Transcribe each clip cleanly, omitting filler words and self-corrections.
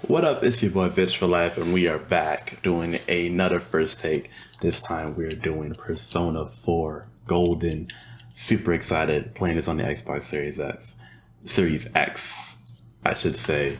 What up, it's your boy vicioussfoliffe, and we are back doing another first take. This time we're doing Persona 4 Golden. Super excited, playing this on the Xbox Series X, I should say.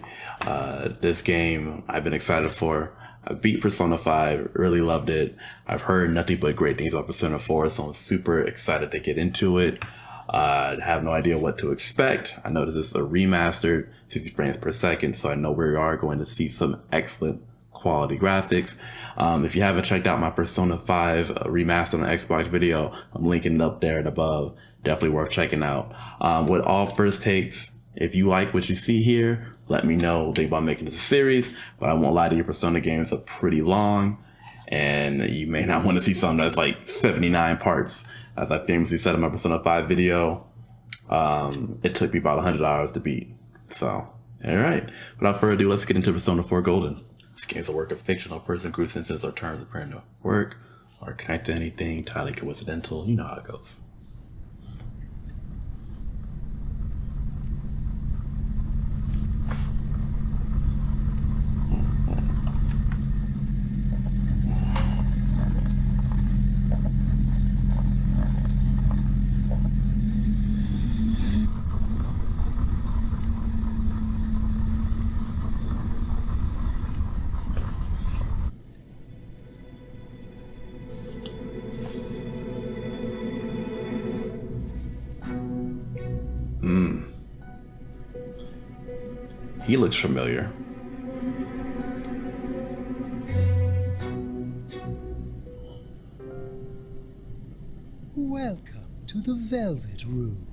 This game I've been excited for. I beat Persona 5, really loved it. I've heard nothing but great things about Persona 4, so I'm super excited to get into it. I have no idea what to expect. I know this is a remastered, 60 frames per second, so I know we are going to see some excellent quality graphics. If you haven't checked out my Persona 5 remastered on Xbox video, I'm linking it up there and above. Definitely worth checking out. With all first takes, if you like what you see here, let me know. Think about making this a series, but I won't lie to you, Persona games are pretty long, and you may not want to see something that's like 79 parts. As I famously said in my Persona 5 video, it took me about 100 hours to beat. So, alright. Without further ado, let's get into Persona 4 Golden. This game is a work of fiction. No person, group sentences, or terms appearing to work or connect to anything entirely coincidental. You know how it goes. He looks familiar. Welcome to the Velvet Room.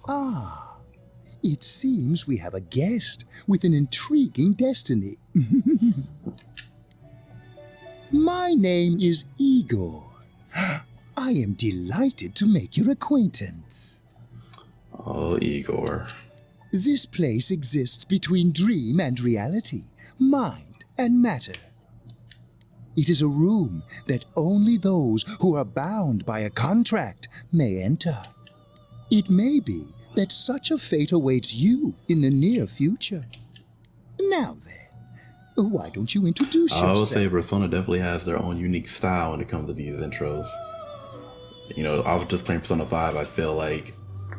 Ah, it seems we have a guest with an intriguing destiny. My name is Igor. I am delighted to make your acquaintance. Oh, Igor. This place exists between dream and reality, mind and matter. It is a room that only those who are bound by a contract may enter. It may be that such a fate awaits you in the near future. Now then, why don't you introduce yourself? I would say Persona definitely has their own unique style when it comes to these intros. You know, I was just playing Persona 5, I feel like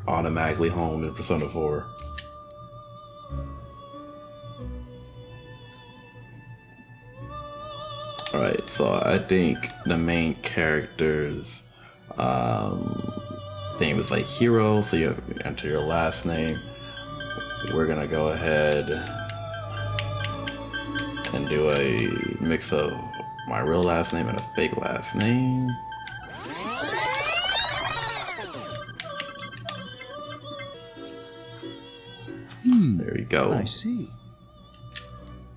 automatically home in Persona 4. Alright, so I think the main character's name is like Hero, so you enter your last name. We're gonna go ahead and do a mix of my real last name and a fake last name. There you go. I see.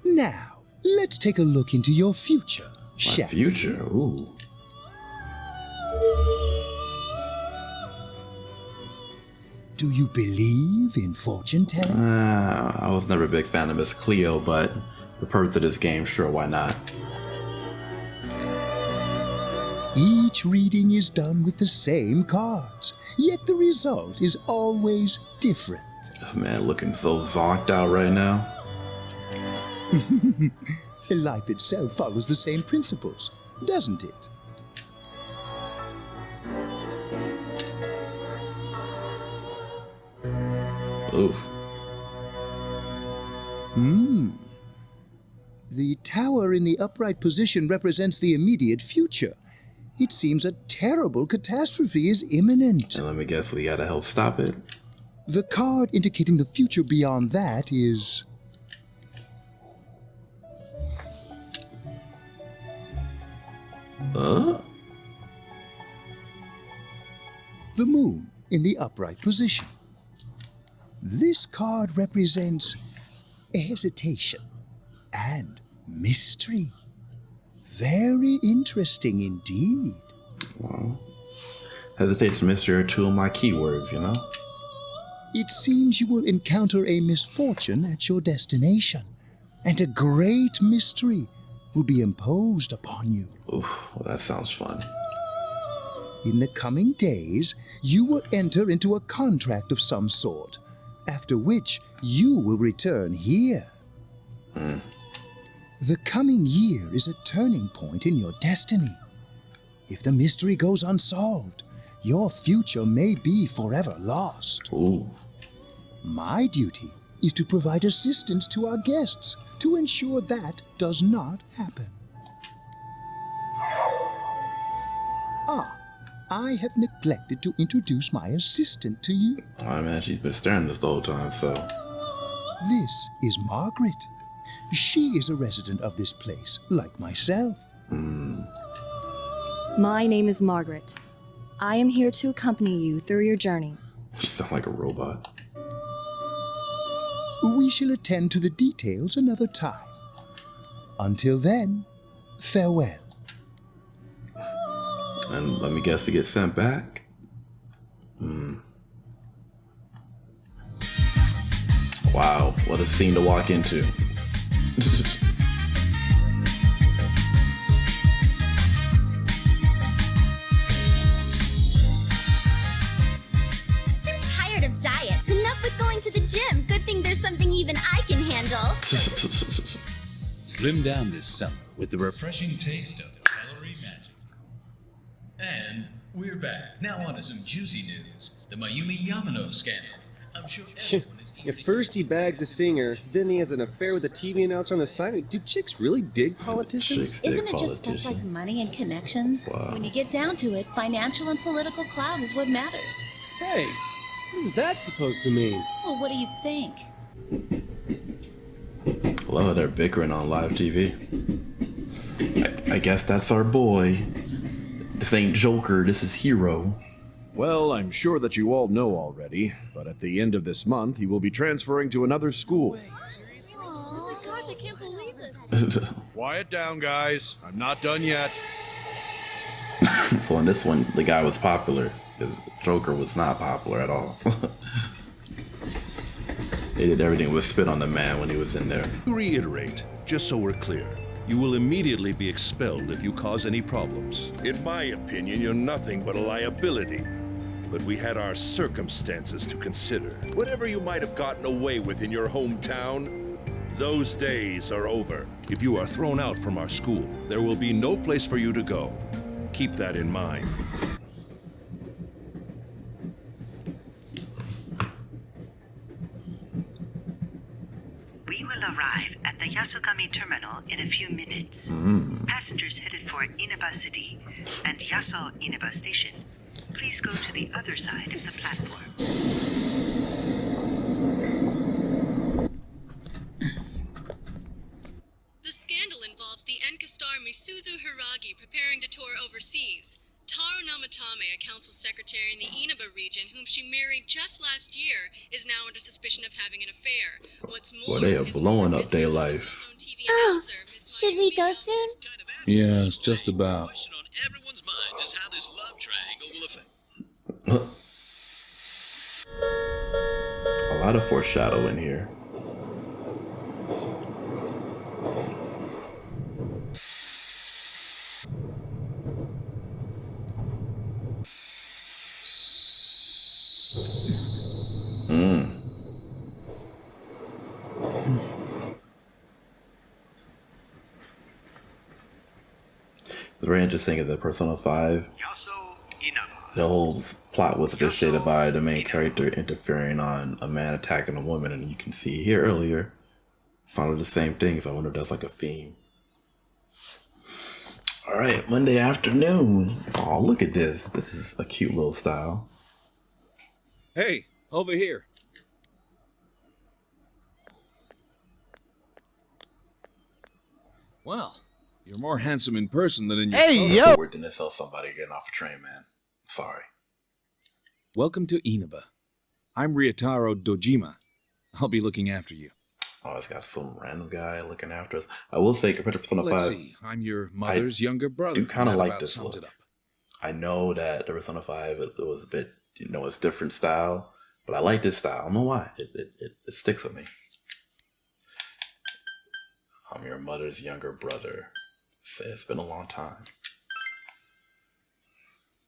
Now, let's take a look into your future, My future? Ooh. Do you believe in fortune telling? I was never a big fan of Miss Cleo, but the purpose of this game, sure, why not? Each reading is done with the same cards, yet the result is always different. Oh, man, looking so zonked out right now. Life itself follows the same principles, doesn't it? Oof. The tower in the upright position represents the immediate future. It seems a terrible catastrophe is imminent. And let me guess, we gotta help stop it. The card indicating the future beyond that is... The moon in the upright position. This card represents hesitation and mystery. Very interesting indeed. Well, hesitation, mystery are two of my keywords, you know? It seems you will encounter a misfortune at your destination, and a great mystery will be imposed upon you. Oof, well, that sounds fun. In the coming days, you will enter into a contract of some sort, after which you will return here. The coming year is a turning point in your destiny. If the mystery goes unsolved, your future may be forever lost. Ooh. My duty is to provide assistance to our guests to ensure that does not happen. I have neglected to introduce my assistant to you. Oh man, she's been staring this the whole time, so. This is Margaret. She is a resident of this place, like myself. My name is Margaret. I am here to accompany you through your journey. She sounds like a robot. We shall attend to the details another time. Until then, farewell. And let me guess, to get sent back? Wow, what a scene to walk into. I'm tired of diets. Enough with going to the gym. Good thing there's something even I can handle. Slim down this summer with the refreshing taste of calorie magic. And we're back. Now on to some juicy news. The Mayumi Yamano scandal. I'm sure everyone is If first he bags a singer, then he has an affair with a TV announcer on the side. Do chicks really dig politicians? Chicks dig Isn't it just stuff like politician. money and connections? Wow. When you get down to it, financial and political clout is what matters. Hey, what is that supposed to mean? Well, what do you think? Love how they're bickering on live TV. I guess that's our boy. This ain't Joker, this is Hero. Well, I'm sure that you all know already, but at the end of this month, he will be transferring to another school. Oh, gosh, I can't believe this. Quiet down, guys. I'm not done yet. So in this one, the guy was popular, because Joker was not popular at all. They did everything with spit on the man when he was in there. To reiterate, just so we're clear, you will immediately be expelled if you cause any problems. In my opinion, you're nothing but a liability. But we had our circumstances to consider. Whatever you might have gotten away with in your hometown, those days are over. If you are thrown out from our school, there will be no place for you to go. Keep that in mind. We will arrive at the Yasukami terminal in a few minutes. Passengers headed for Inaba City and Yaso Inaba Station, please go to the other side of the platform. The scandal involves the Enka star Misuzu Hiragi preparing to tour overseas. Taro Namatame, a council secretary in the Inaba region, whom she married just last year, is now under suspicion of having an affair. What's more, Well, they are his blowing former up their business as a life. well-known TV Oh, announcer, Miss should we Mayumi go Yamamoto, soon? is kind of Yes, just about. question on everyone's minds is how this love triangle will affect. A lot of foreshadowing here. It's very interesting in the Persona 5. The whole plot was dictated by the main character interfering on a man attacking a woman, and you can see here earlier some of the same things. I wonder if that's like a theme. All right, Monday afternoon. Oh, look at this. This is a cute little style. Hey, over here. Well, you're more handsome in person than in your It's so weird to tell somebody getting off a train, man. Sorry. Welcome to Inaba. I'm Ryotaro Dojima. I'll be looking after you. Oh, it's got some random guy looking after us. I will say, compared to Persona 5, Let's see. I'm your mother's younger brother. you kind of That like about this sums look. it up. I know that the Persona 5 it was a bit, it's different style, but I like this style. I don't know why. It sticks with me. I'm your mother's younger brother. Say it's been a long time.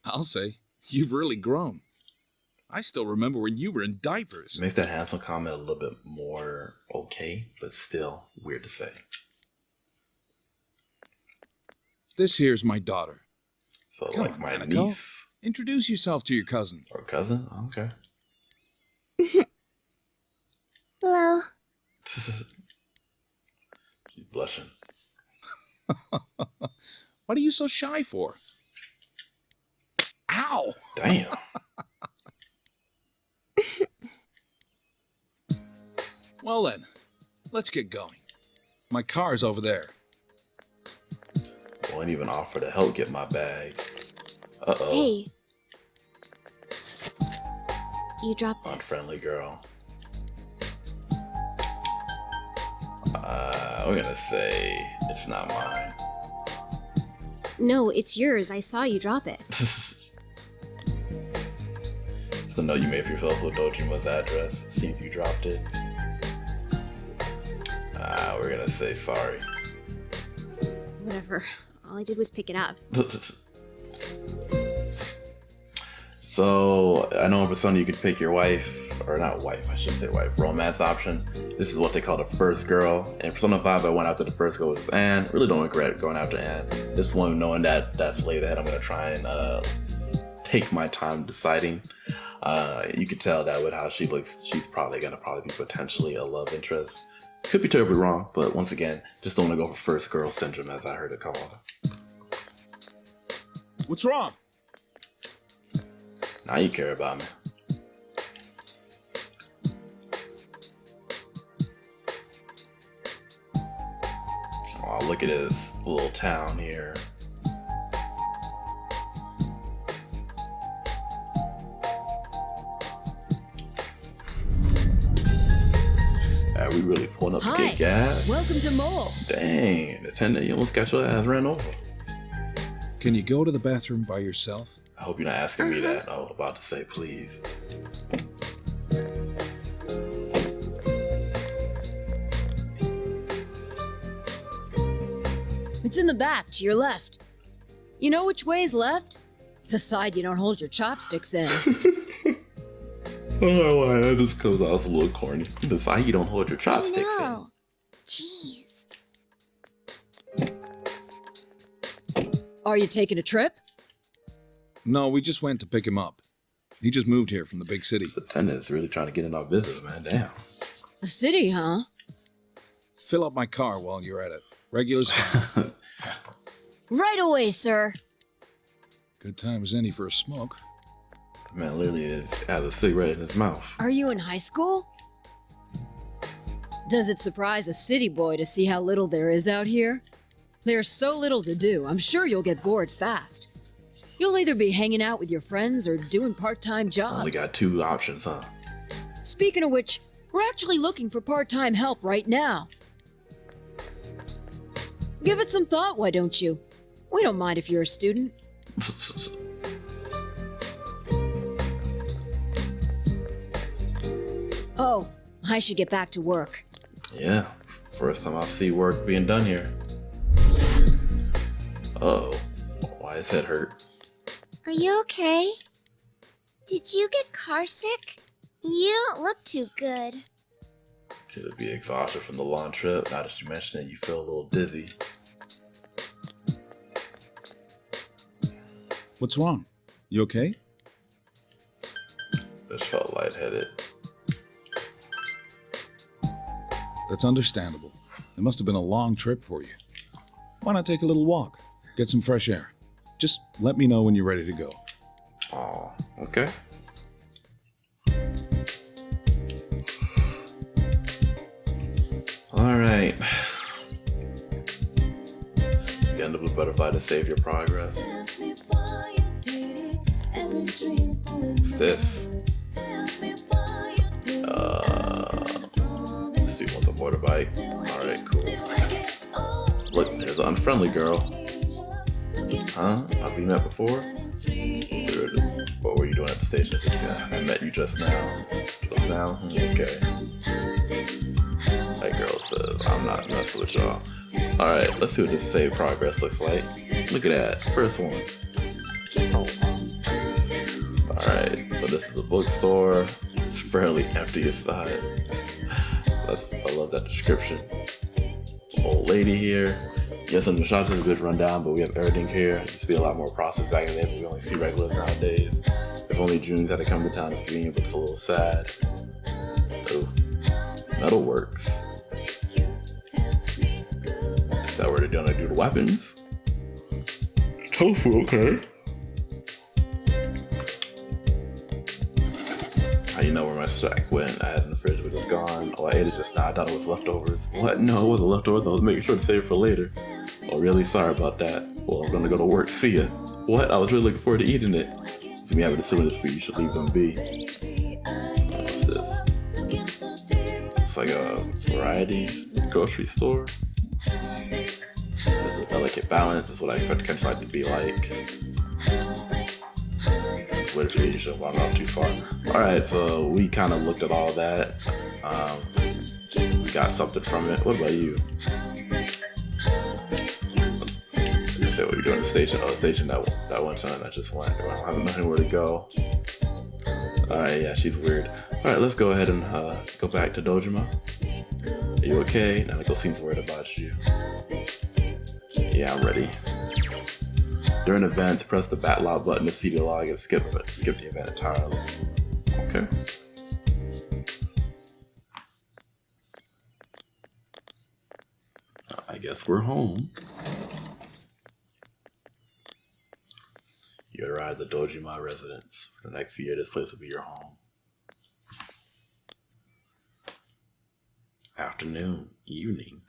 I'll say, you've really grown. I still remember when you were in diapers. Makes that handsome comment a little bit more okay, but still weird to say. This here's my daughter. So Come like on, my Nanako. niece. Introduce yourself to your cousin. Or cousin? Okay. Hello. She's blushing. What are you so shy for? Ow! Damn. Well then, let's get going. My car's over there. Won't even offer to help get my bag. Uh-oh. Hey. You dropped this. Unfriendly girl. We're gonna say it's not mine. No, it's yours. I saw you drop it. It's the note you made for yourself with Dojima's address. See if you dropped it. We're gonna say sorry. Whatever. All I did was pick it up. So, I know in Persona you could pick your wife, or not wife, I should say wife, romance option. This is what they call the first girl. In Persona 5, I went after the first girl, which was Anne. Really don't regret going after Anne. This one, knowing that that's laid ahead, I'm gonna try and take my time deciding. You could tell that with how she looks, she's probably gonna be potentially a love interest. Could be terribly wrong, but once again, just don't want to go for first girl syndrome, as I heard it called. What's wrong? Now you care about me. Oh, look at this little town here. Are we really pulling up to get gas? Welcome to Mole. Dang, attendant, you almost got your ass ran over. Can you go to the bathroom by yourself? I hope you're not asking me that. I was about to say please. It's in the back, to your left. You know which way's left? The side you don't hold your chopsticks in. I don't know why that just comes off a little corny. The side you don't hold your chopsticks No. Jeez. Are you taking a trip? No, we just went to pick him up. He just moved here from the big city. The attendant's really trying to get in our business, man. Damn. A city, huh? Fill up my car while you're at it. Regular's fine. Right away, sir. Good time as any for a smoke. The man literally has a cigarette in his mouth. Are you in high school? Does it surprise a city boy to see how little there is out here? There's so little to do, I'm sure you'll get bored fast. You'll either be hanging out with your friends or doing part-time jobs. Only got two options, huh? Speaking of which, we're actually looking for part-time help right now. Give it some thought, why don't you? We don't mind if you're a student. Oh, I should get back to work. Yeah, first time I see work being done here. Uh-oh, why his head hurt? Are you okay? Did you get car sick? You don't look too good. Could it be exhaustion from the long trip? Now that you mention it, you feel a little dizzy. What's wrong? You okay? Just felt lightheaded. That's understandable. It must have been a long trip for you. Why not take a little walk? Get some fresh air. Just let me know when you're ready to go. Oh, okay. Alright. Again, the blue butterfly to save your progress. What's this? Let's see what's a motorbike. Alright, cool. Look, there's an unfriendly girl. Huh? Have we met before? What were you doing at the station? I met you just now. Just now? Okay. That girl says, I'm not messing with y'all. Alright, let's see what this save progress looks like. Look at that. First one. Alright, so this is the bookstore. It's fairly empty inside. I love that description. Old lady here. Yes, in the shops is a good rundown, but we have everything here. It used to be a lot more processed back in the day, but we only see regulars nowadays. If only June's had to come to town to screen, but it's a little sad. Oh, metalworks. Is that where they're gonna do the weapons? Tofu, okay. How you know where my stack went? I had it in the fridge, but it's gone. Oh, I ate it just now. I thought it was leftovers. What? No, it wasn't leftovers. I was making sure to save it for later. Oh, really? Sorry about that. Well, I'm gonna go to work. See ya. What? I was really looking forward to eating it. So me having a similar speed, you should leave them be. What's this? It's like a variety grocery store. It's a delicate balance. Is what I expect a country life to be like. Wait for you, so I'm not too far. Alright, so we kind of looked at all that. We got something from it. What about you? You said what you're doing at the station. Oh, the station that one time I just went. I don't know where to go. Alright, yeah, she's weird. Alright, let's go ahead and go back to Dojima. Are you okay? Nanako seems worried about you. Yeah, I'm ready. During events, press the backlog button to see the log and skip the event entirely. Okay. I guess we're home. You arrived at the Dojima residence. For the next year, this place will be your home. Afternoon, evening.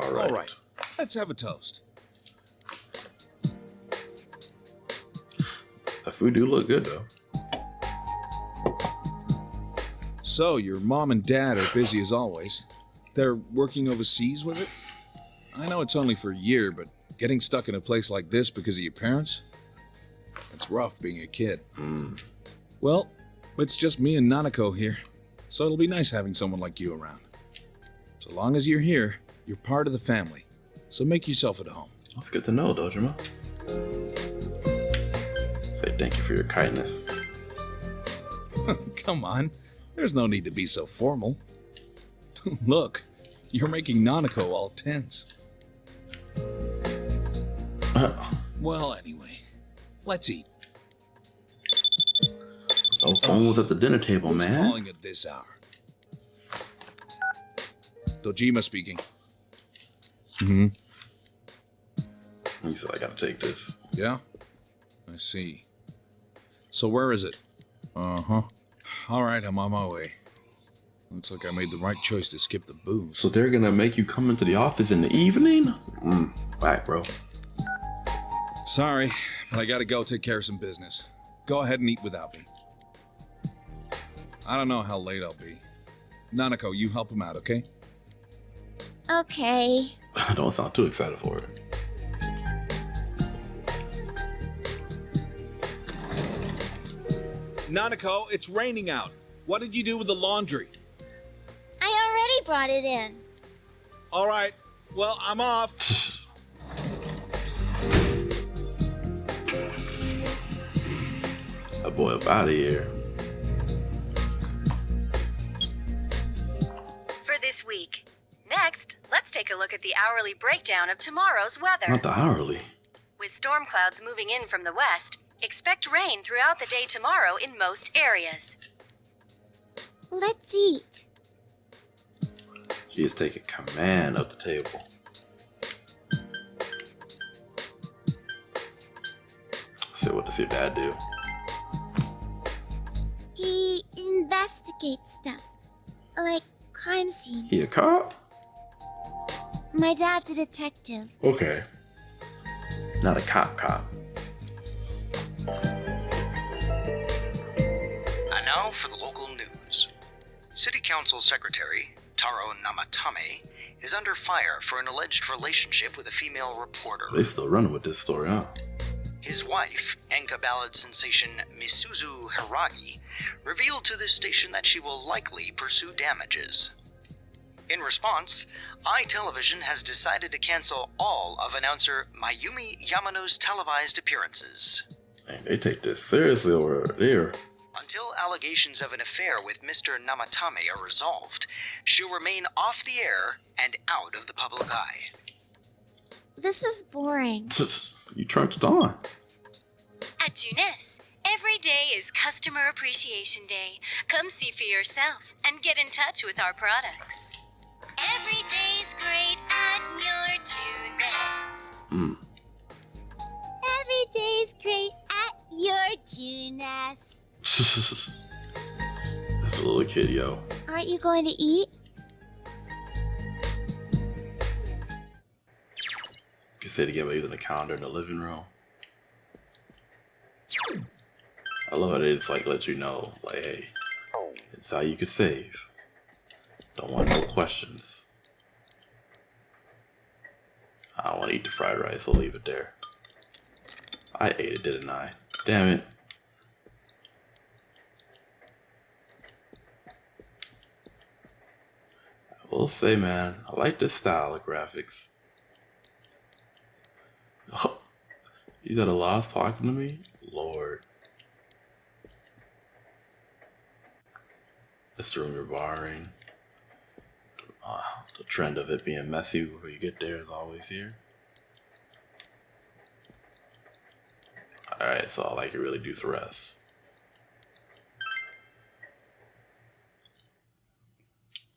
All right. Let's have a toast. The food do look good, though. So, your mom and dad are busy as always. They're working overseas, was it? I know it's only for a year, but getting stuck in a place like this because of your parents? It's rough being a kid. Well, it's just me and Nanako here, so it'll be nice having someone like you around. So long as you're here, you're part of the family, so make yourself at home. That's good to know, Dojima. Say thank you for your kindness. Come on, there's no need to be so formal. Look, you're making Nanako all tense. Well, anyway, let's eat. No phones at the dinner table, man. Calling at this hour. Dojima speaking. He said I gotta take this. Yeah? I see. So where is it? Uh-huh. Alright, I'm on my way. Looks like I made the right choice to skip the booze. So they're gonna make you come into the office in the evening? Whack, bro. Sorry, but I gotta go take care of some business. Go ahead and eat without me. I don't know how late I'll be. Nanako, you help him out, okay? Okay. Don't sound too excited for it. Nanako, it's raining out. What did you do with the laundry? I already brought it in. All right. Well, I'm off. That boy up out of here. For this week. Next, let's take a look at the hourly breakdown of tomorrow's weather. Not the hourly. With storm clouds moving in from the west, expect rain throughout the day tomorrow in most areas. Let's eat. She is taking command of the table. So what does your dad do? He investigates stuff. Like crime scenes. He a cop? My dad's a detective. Okay. Not a cop. And now for the local news. City Council Secretary Taro Namatame is under fire for an alleged relationship with a female reporter. They still running with this story, huh? His wife, Enka ballad sensation Misuzu Hiragi, revealed to this station that she will likely pursue damages. In response, iTelevision has decided to cancel all of announcer Mayumi Yamano's televised appearances. Man, they take this seriously over there. Until allegations of an affair with Mr. Namatame are resolved, she'll remain off the air and out of the public eye. This is boring. You turned it on. At Junes, every day is Customer Appreciation Day. Come see for yourself and get in touch with our products. Every day's great at your Junes. Every day's great at your Junes. That's a little kid, yo. Aren't you going to eat? You can say it again by using the calendar in the living room. I love how they just like let you know, like, hey, it's how you can save. Don't want no questions. I don't want to eat the fried rice, we'll leave it there. I ate it, didn't I? Damn it. I will say, man, I like this style of graphics. Oh, you got a lot talking to me? Lord. This room you're borrowing. The trend of it being messy before you get there is always here. Alright, so I can really do the rest.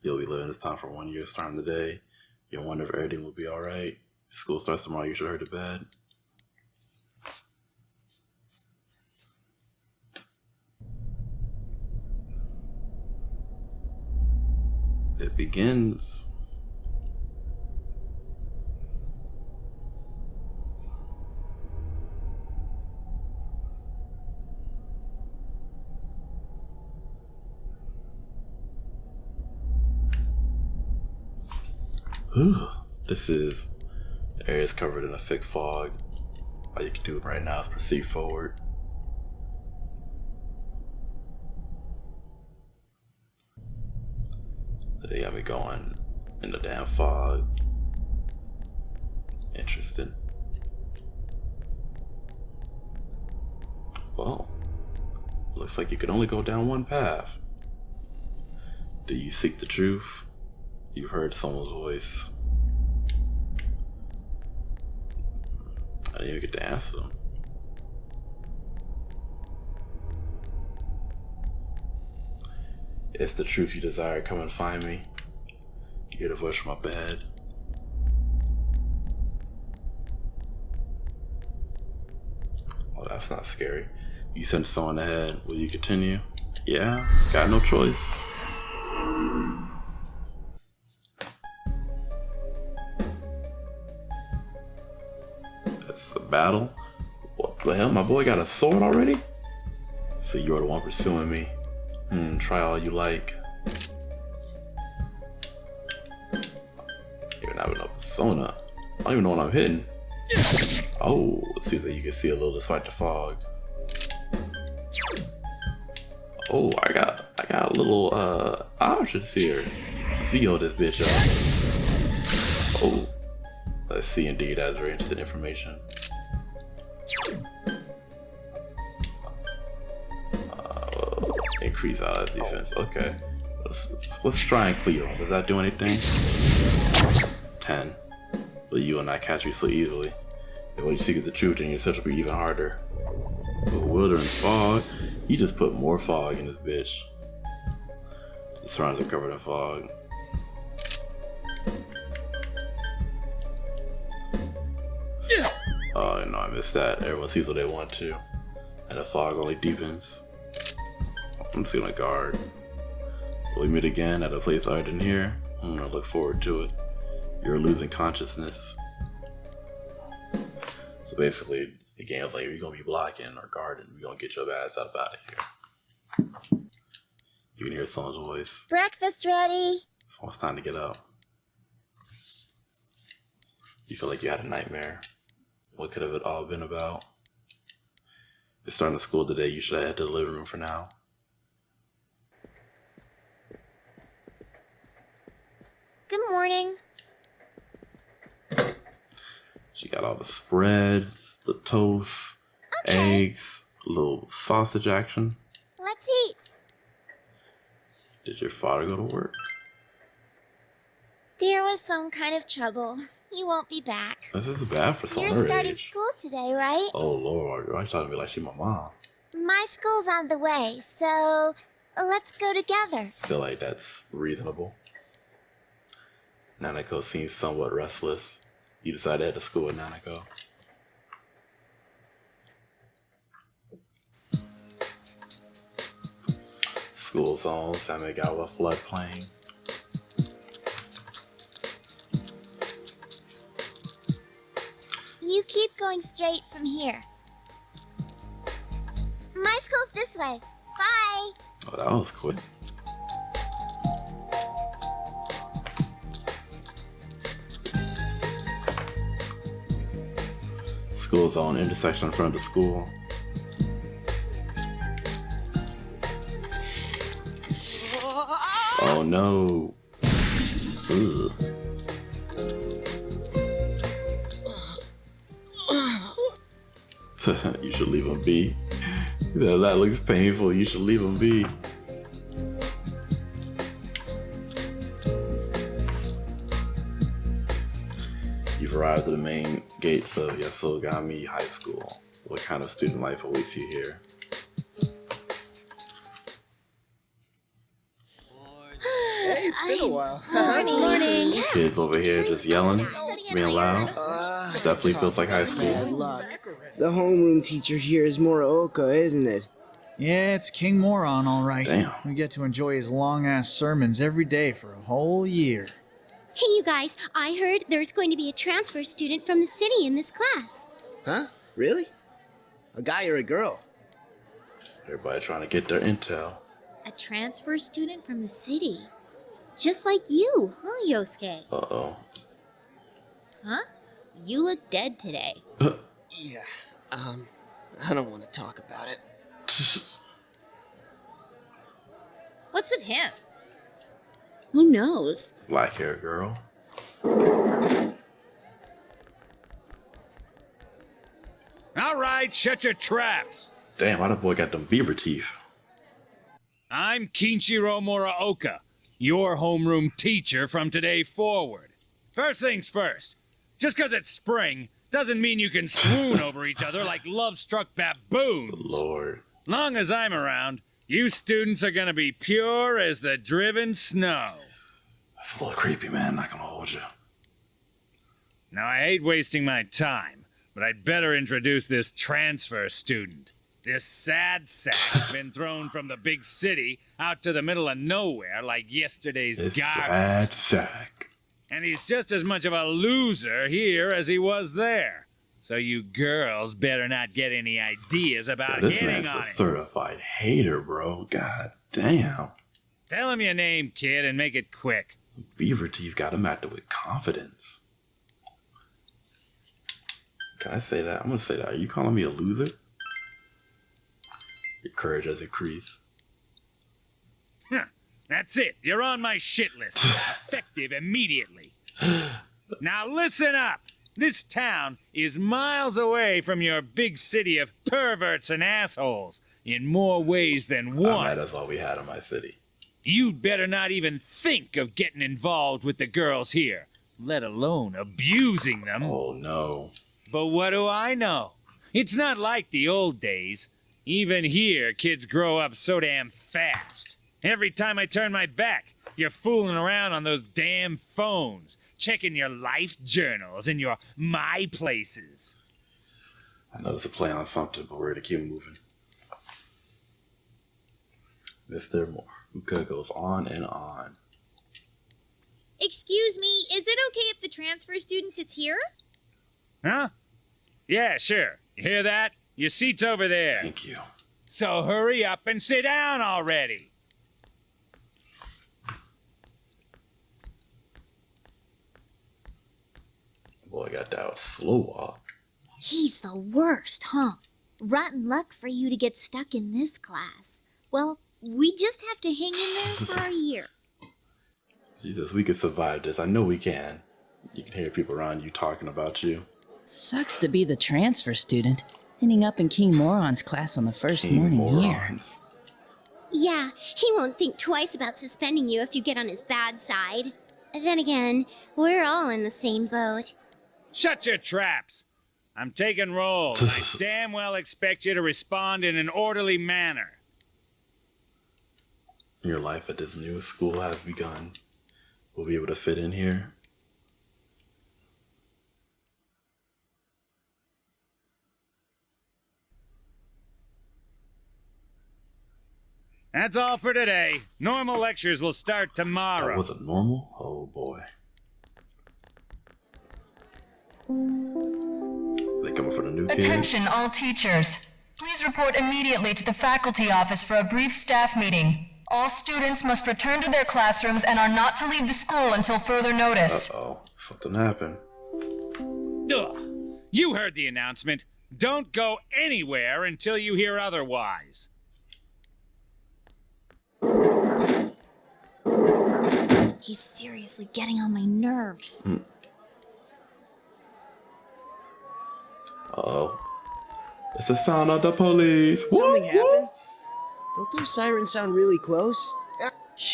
You'll be living this time for 1 year starting today. You'll wonder if everything will be alright. School starts tomorrow, you should hurry to bed. It begins. This is, the area is covered in a thick fog. All you can do right now is proceed forward. They got me going in the damn fog. Interesting. Well, looks like you can only go down one path. Do you seek the truth? You heard someone's voice. I didn't even get to answer them. It's the truth you desire, come and find me. You hear the voice from up ahead. Well, that's not scary. You sent someone ahead, will you continue? Yeah, got no choice. That's a battle? What the hell, my boy got a sword already? So you're the one pursuing me. Try all you like. Even having a persona. I don't even know what I'm hitting. Oh, it seems like you can see a little despite the fog. Oh, I got a little options here. Zeo this bitch up. Oh, let's see. Indeed, that's very interesting information. Increase our defense. Okay, let's try and clear him. Does that do anything? 10. Will you and I catch you so easily? And when you seek the truth, then your search will be even harder. Bewildering fog. He just put more fog in this bitch. The surroundings are covered in fog. Oh no, I missed that. Everyone sees what they want to, and the fog only deepens. I'm just gonna guard. Will we meet again at a place other than here? I look forward to it. You're losing consciousness. So basically, the game's like, you're gonna be blocking or guarding. We're gonna get your ass out of here. You can hear someone's voice. Breakfast ready. It's almost time to get up. You feel like you had a nightmare. What could have it all been about? You're starting school today. You should head to the living room for now. Good morning. She got all the spreads, the toast, eggs, a little sausage action. Let's eat. Did your father go to work? There was some kind of trouble. He won't be back. This is bad for someone You're her starting age. school today, right? Oh Lord, why are you talking to me like she my mom? My school's on the way, so let's go together. I feel like that's reasonable. Nanako seems somewhat restless. You decided to head to school with Nanako. School zone, Samigawa floodplain. You keep going straight from here. My school's this way. Bye. Oh, that was quick. School zone, intersection in front of the school. Oh no. Ugh. You should leave him be. That looks painful. You should leave him be. You've arrived at the main gates of Yasogami High School. What kind of student life awaits you here? Hey, it's been a while. Morning. Kids over here just yelling, being loud. Definitely feels like high school. The homeroom teacher here is Muraoka, isn't it? Yeah, it's King Moron, all right. Damn. We get to enjoy his long-ass sermons every day for a whole year. Hey, you guys, I heard there's going to be a transfer student from the city in this class. Huh? Really? A guy or a girl? Everybody trying to get their intel. A transfer student from the city. Just like you, huh, Yosuke? Uh-oh. Huh? You look dead today. Yeah, I don't want to talk about it. What's with him? Who knows? Black hair girl. All right, shut your traps. Damn, why the boy got them beaver teeth? I'm Kinshiro Muraoka, your homeroom teacher from today forward. First things first, just 'cause it's spring doesn't mean you can swoon over each other like love-struck baboons. Lord. Long as I'm around, you students are gonna be pure as the driven snow. That's a little creepy, man. Not gonna hold you. Now, I hate wasting my time, but I'd better introduce this transfer student. This sad sack's been thrown from the big city out to the middle of nowhere like yesterday's This garbage. sad sack. And he's just as much of a loser here as he was there. So you girls better not get any ideas about This hitting man's on a him. certified hater, bro. God damn. Tell him your name, kid, and make it quick. Beaver teeth got him acting with confidence. Can I say that? I'm gonna say that. Are you calling me a loser? Your courage has increased. Huh, that's it. You're on my shit list. Effective immediately. Now listen up. This town is miles away from your big city of perverts and assholes in more ways than one. That's all we had in my city. You'd better not even think of getting involved with the girls here, let alone abusing them. Oh, no. But what do I know? It's not like the old days. Even here, kids grow up so damn fast. Every time I turn my back, you're fooling around on those damn phones, checking your life journals and your my places. I know this is a play on something, but we're gonna keep moving. Mr. Moruka goes on and on. Excuse me, is it okay if the transfer student sits here? Huh? Yeah, sure. You hear that? Your seat's over there. Thank you. So hurry up and sit down already. Boy, got that slow walk. He's the worst, huh? Rotten luck for you to get stuck in this class. Well, we just have to hang in there for a year. Jesus, we could survive this. I know we can. You can hear people around you talking about you. Sucks to be the transfer student, ending up in King Moron's class on the first morning here. Yeah, he won't think twice about suspending you if you get on his bad side. Then again, we're all in the same boat. Shut your traps! I'm taking roll. I damn well expect you to respond in an orderly manner. Your life at this new school has begun. We'll be able to fit in here. That's all for today. Normal lectures will start tomorrow. That wasn't normal? Oh boy. They coming for the new kids? Attention all teachers. Please report immediately to the faculty office for a brief staff meeting. All students must return to their classrooms and are not to leave the school until further notice. Uh-oh. Something happened. Ugh. You heard the announcement. Don't go anywhere until you hear otherwise. He's seriously getting on my nerves. Uh-oh. It's the sound of the police. Something happened? Don't those sirens sound really close?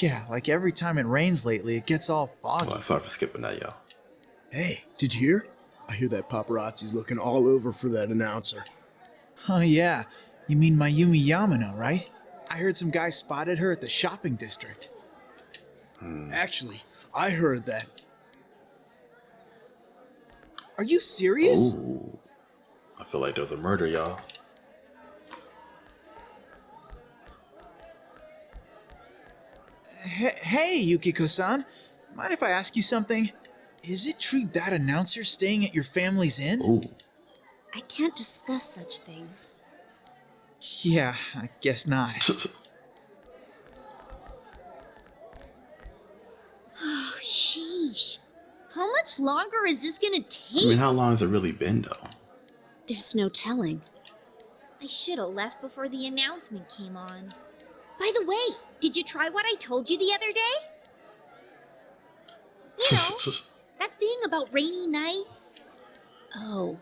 Yeah, like every time it rains lately, it gets all foggy. Oh, sorry for skipping that, y'all. Hey, did you hear? I hear that paparazzi's looking all over for that announcer. Oh yeah, you mean Mayumi Yamano, right? I heard some guy spotted her at the shopping district. Actually, I heard that. Are you serious? Ooh. I feel like there's a murder, y'all. Hey, Yukiko-san. Mind if I ask you something? Is it true that announcer's staying at your family's inn? Ooh. I can't discuss such things. Yeah, I guess not. Oh, sheesh. How much longer is this gonna take? I mean, how long has it really been, though? There's no telling. I should have left before the announcement came on. By the way, did you try what I told you the other day? You know, that thing about rainy nights? Oh.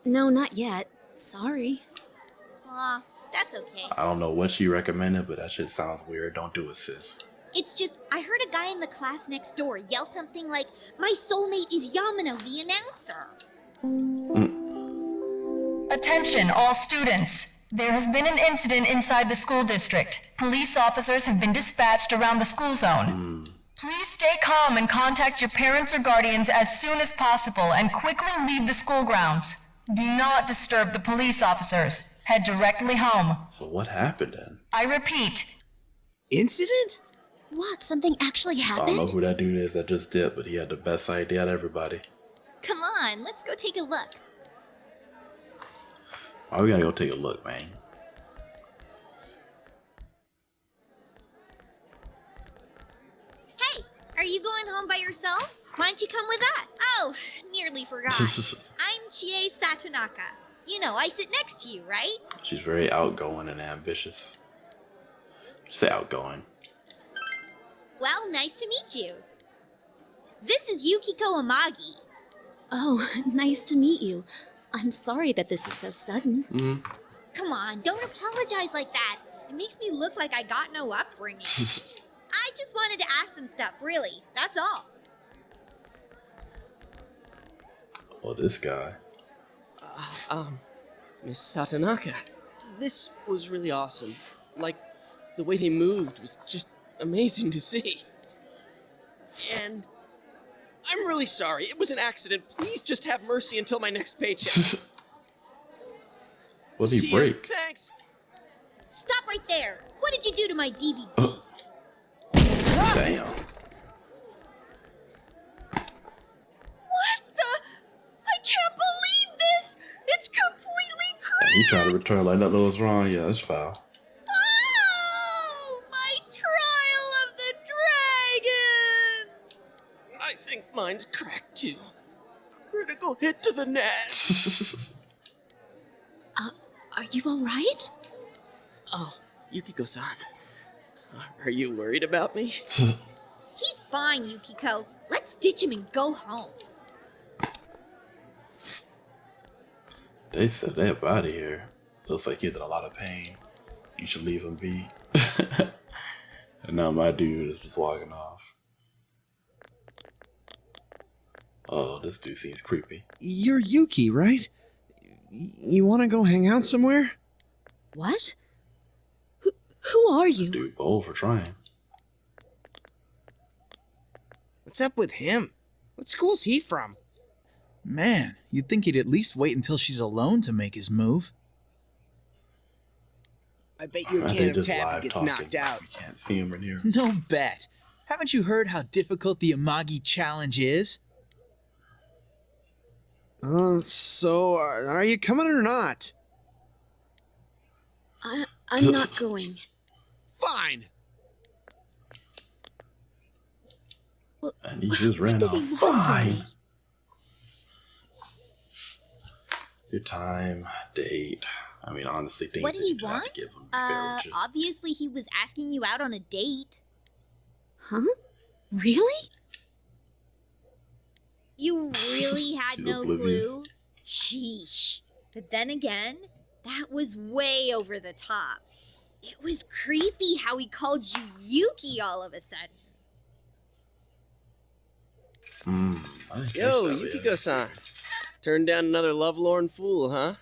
No, not yet. Sorry. Aw, that's okay. I don't know what she recommended, but that shit sounds weird. Don't do it, sis. It's just, I heard a guy in the class next door yell something like, "My soulmate is Yamano, the announcer." Attention all students. There has been an incident inside the school district. Police officers have been dispatched around the school zone. Please stay calm and contact your parents or guardians as soon as possible and quickly leave the school grounds. Do not disturb the police officers. Head directly home. So what happened then? I repeat. Incident? What? Something actually I happened? don't know who that dude is that just dipped, but he had the best idea out of everybody. Come on, let's go take a look. Why we gotta go take a look, man? Hey, are you going home by yourself? Why don't you come with us? Oh, nearly forgot. I'm Chie Satonaka. You know, I sit next to you, right? She's very outgoing and ambitious. Just say outgoing. Well, nice to meet you. This is Yukiko Amagi. Oh, nice to meet you. I'm sorry that this is so sudden. Come on, don't apologize like that. It makes me look like I got no upbringing. I just wanted to ask some stuff, really. That's all. Oh, this guy. Miss Satonaka, this was really awesome. Like, the way they moved was just amazing to see. And I'm really sorry. It was an accident. Please just have mercy until my next paycheck. What did he break? Thanks. Stop right there. What did you do to my DVD? Damn. What the? I can't believe this! It's completely And he tried to return like nothing was wrong. Yeah, that's foul. Oh, my trial of the dragon! I think mine's cracked too. Critical hit to the neck. Are you alright? Oh, Yukiko-san. Are you worried about me? He's fine, Yukiko. Let's ditch him and go home. They said they're out of here. Looks like he's in a lot of pain. You should leave him be. And now my dude is just walking off. Oh, this dude seems creepy. You're Yuki, right? You want to go hang out somewhere? What? Who are you? Dude, bold for trying. What's up with him? What school's he from? Man, you'd think he'd at least wait until she's alone to make his move. I bet you a They can of just Tab live gets talking. knocked out. You can't see him in here. No bet. Haven't you heard how difficult the Amagi challenge is? So, are you coming or not? I'm not going. Fine. And he just ran What off. did he want from Fine. me? Your time, date. I mean, honestly, things What did that he you'd have want? to give him. to be fair with you. Obviously he was asking you out on a date. Huh? Really? You really had Too no oblivious. clue? Sheesh. But then again, that was way over the top. It was creepy how he called you Yuki all of a sudden. I didn't Yo, catch that, yeah. Yukiko-san. Turned down another lovelorn fool, huh?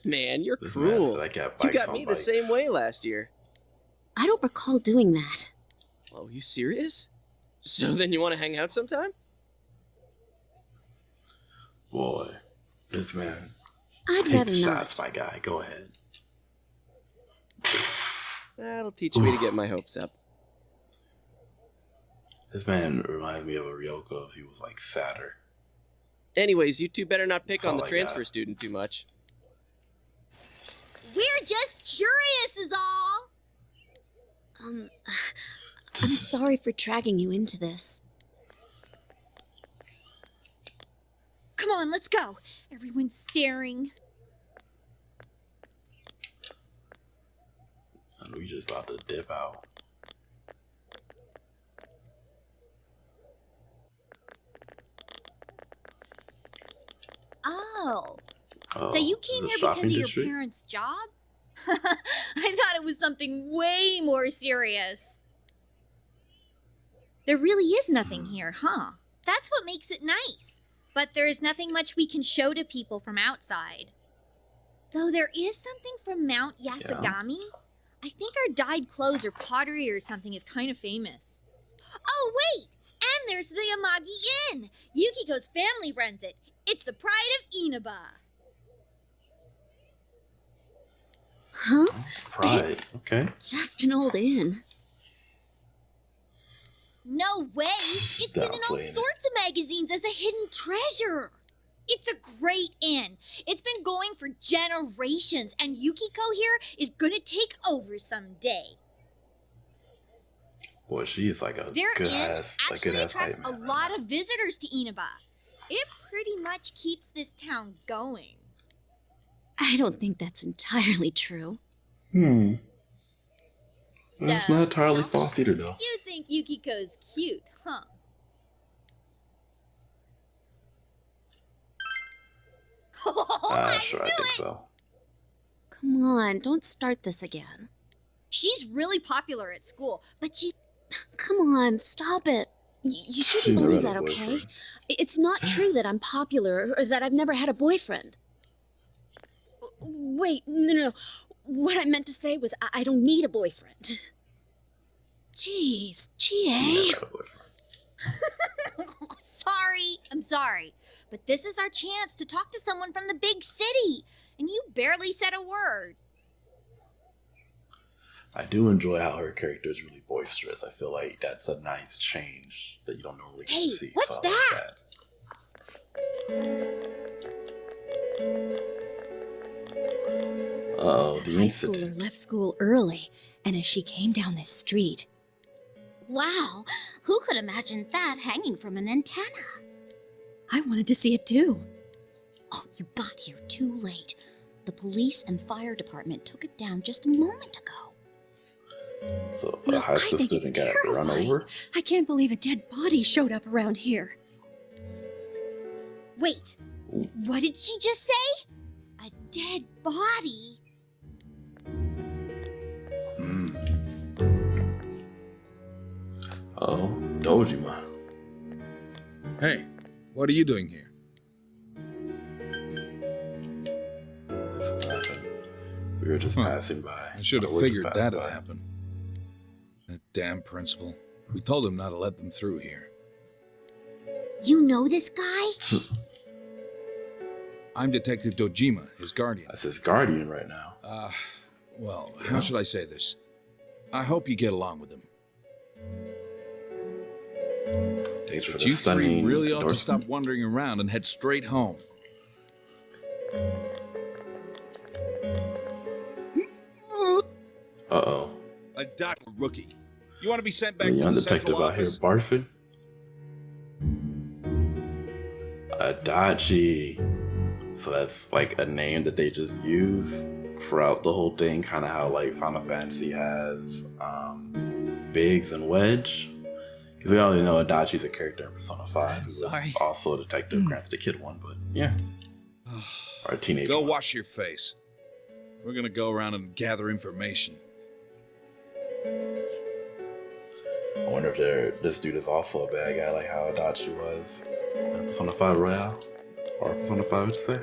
Man, you're This man cruel. said I got You bikes got on me the bikes. same way last year. I don't recall doing that. Oh, you serious? So then you want to hang out sometime? Boy, this man. I'd Take rather the not. shots, my guy. Go ahead. That'll teach me to get my hopes up. This man reminds me of a Ryoko if he was like sadder. Anyways, you two better not pick That's on all the I transfer got. student too much. We're just curious is all. I'm sorry for dragging you into this. Come on, let's go. Everyone's staring. And we just about to dip out. Oh. Oh, So you is came it here because shopping of your district? parents' job? I thought it was something way more serious. There really is nothing here, huh? That's what makes it nice. But there is nothing much we can show to people from outside. Though there is something from Mount Yasogami. I think our dyed clothes or pottery or something is kind of famous. Oh, wait! And there's the Amagi Inn! Yukiko's family runs it. It's the pride of Inaba. Huh? Pride. Okay. Just an old inn. No way! It's been in all Downplaying it. sorts of magazines as a hidden treasure. It's a great inn. It's been going for generations, and Yukiko here is gonna take over someday. Boy, she is like a Their good inn ass, like good actually ass attracts hype a man. lot of visitors to Inaba. It pretty much keeps this town going. I don't think that's entirely true. That's So, not entirely false either, though. You think Yukiko's cute, huh? Sure, I think so. Come on, don't start this again. She's really popular at school, but she's... Come on, stop it. You shouldn't She never believe had that, a okay? boyfriend. It's not true that I'm popular or that I've never had a boyfriend. Wait, no. What I meant to say was I don't need a boyfriend. Jeez, GA. I'm sorry. But this is our chance to talk to someone from the big city. And you barely said a word. I do enjoy how her character is really boisterous. I feel like that's a nice change that you don't normally get Hey, to see. what's so I that? like that. Oh, the High incident. schooler left school early, and as she came down this street, Wow, who could imagine that hanging from an antenna? I wanted to see it too. Oh, you got here too late. The police and fire department took it down just a moment ago. So a Well, high I school think student it's got run terrifying. over. I can't believe a dead body showed up around here. Wait, what did she just say? A dead body? Oh, Dojima. Hey, what are you doing here? This is happened. We were just passing by. I should have We're just figured passing that'd by. happen. That damn principal. We told him not to let them through here. You know this guy? I'm Detective Dojima, his guardian. That's his guardian right now. Well, how should I say this? I hope you get along with him. Thanks for But the you three stunning really ought to endorsement. stop wandering around and head straight home. Uh-oh. A doctor rookie. You want to be sent back The to young the detective central out here office? barfing. Adachi. So that's like a name that they just use throughout the whole thing, kind of how like Final Fantasy has Biggs and Wedge. Because we already know Adachi's a character in Persona 5 who was Sorry. also a detective, granted the kid one, but yeah. Or a teenager. Go wash your face. We're gonna go around and gather information. I wonder if this dude is also a bad guy, like how Adachi was in Persona 5 Royale. Or Persona 5, would you say?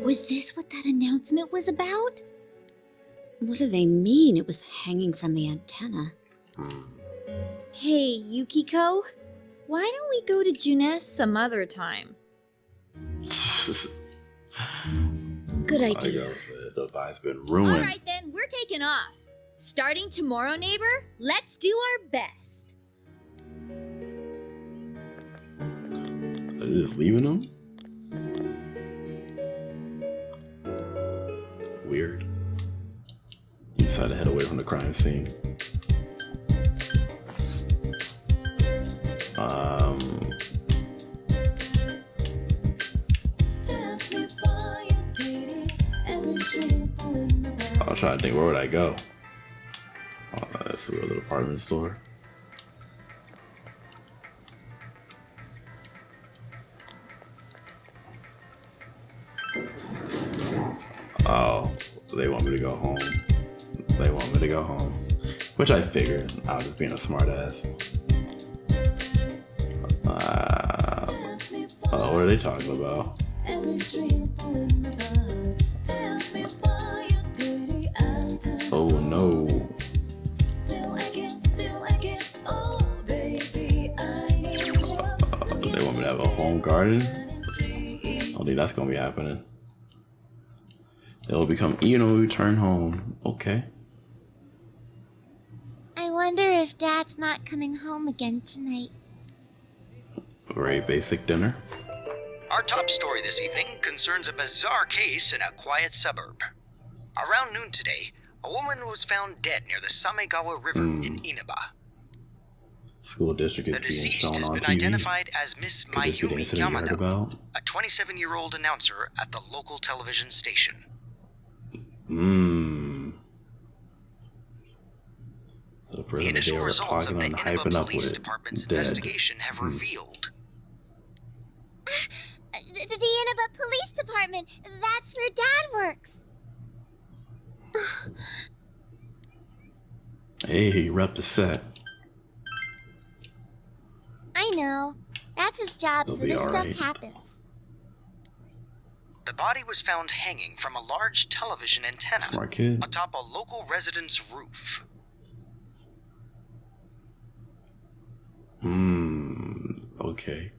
Was this what that announcement was about? What do they mean it was hanging from the antenna? Hey, Yukiko, why don't we go to Junes some other time? Good My idea. girl said the vibe's been ruined. Alright then, we're taking off. Starting tomorrow, neighbor, let's do our best. They're just leaving him? Weird. You decided to head away from the crime scene. I was trying to think, where would I go? Oh, that's a little department store. Oh, so they want me to go home. They want me to go home. Which I figured. I was just being a smartass. What are they talking about? Oh no. They want me to have a home garden? I don't think that's gonna be happening. It'll become Ian when we return home. Okay. I wonder if Dad's not coming home again tonight. A very basic dinner. Our top story this evening concerns a bizarre case in a quiet suburb. Around noon today, a woman was found dead near the Samegawa River in Inaba. School district is The being deceased shown has on been TV. identified as Miss Could this be the Mayumi incident you heard Yamano, about? a 27-year-old announcer at the local television station. So the The person that they initial were results talking of the and Inaba hyping up Police with Department's dead. investigation have revealed The Inaba Police Department. That's where Dad works. Hey, rep the set. I know. That's his job, He'll so be this all stuff right. happens. the body was found hanging from a large television antenna Smart kid. atop a local resident's roof. Okay.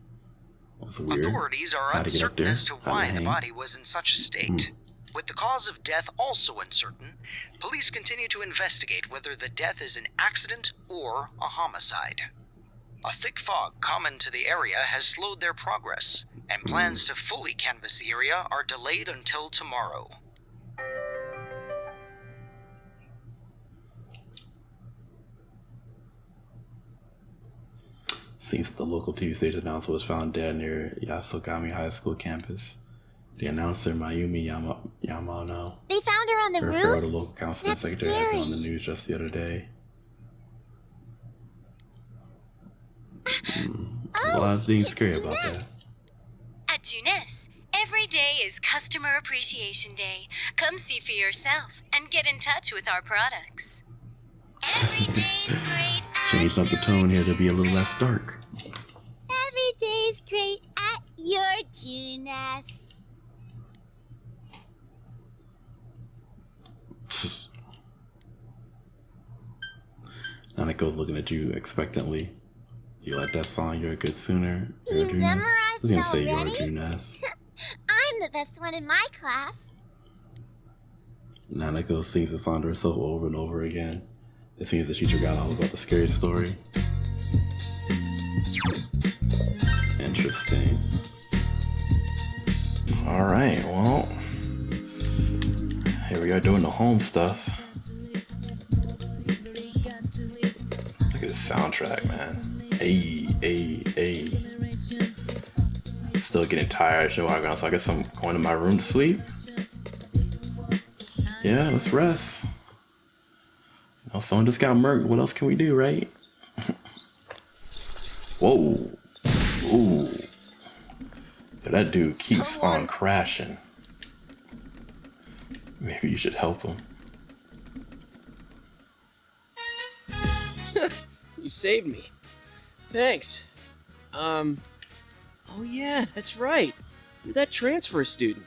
That's weird. Authorities are How'd he get up uncertain there? as to How'd he why the hang? body was in such a state. With the cause of death also uncertain, police continue to investigate whether the death is an accident or a homicide. A thick fog common to the area has slowed their progress, and plans to fully canvass the area are delayed until tomorrow. Since the local TV station announcer was found dead near Yasogami High School campus, The announcer Mayumi Yamano. They found her on the Her roof? affair with the local council That's secretary had been on the scary. news just the other day. A lot of things scary about that. At Junes, every day is Customer Appreciation Day. Come see for yourself and get in touch with our products. Every day's great. Changed up the tone here to be a little less dark. Every day's great at your Junes. Nanako's looking at you expectantly. You like that song, You're a Good Sooner? You You're a Junior? I memorized was it gonna say You're a already? Junes. I'm the best one in my class. Nanako sings the song to herself over and over again. It seems that she forgot all about the scary story. Interesting. Alright, well. Here we are doing the home stuff. Look at this soundtrack, man. Hey. Still getting tired, so I guess I'm going to my room to sleep. Yeah, let's rest. You know, someone just got murked. What else can we do, right? Whoa. Ooh. Yeah, that dude keeps on crashing. Maybe you should help him. You saved me. Thanks. Oh yeah, that's right. You're that transfer student.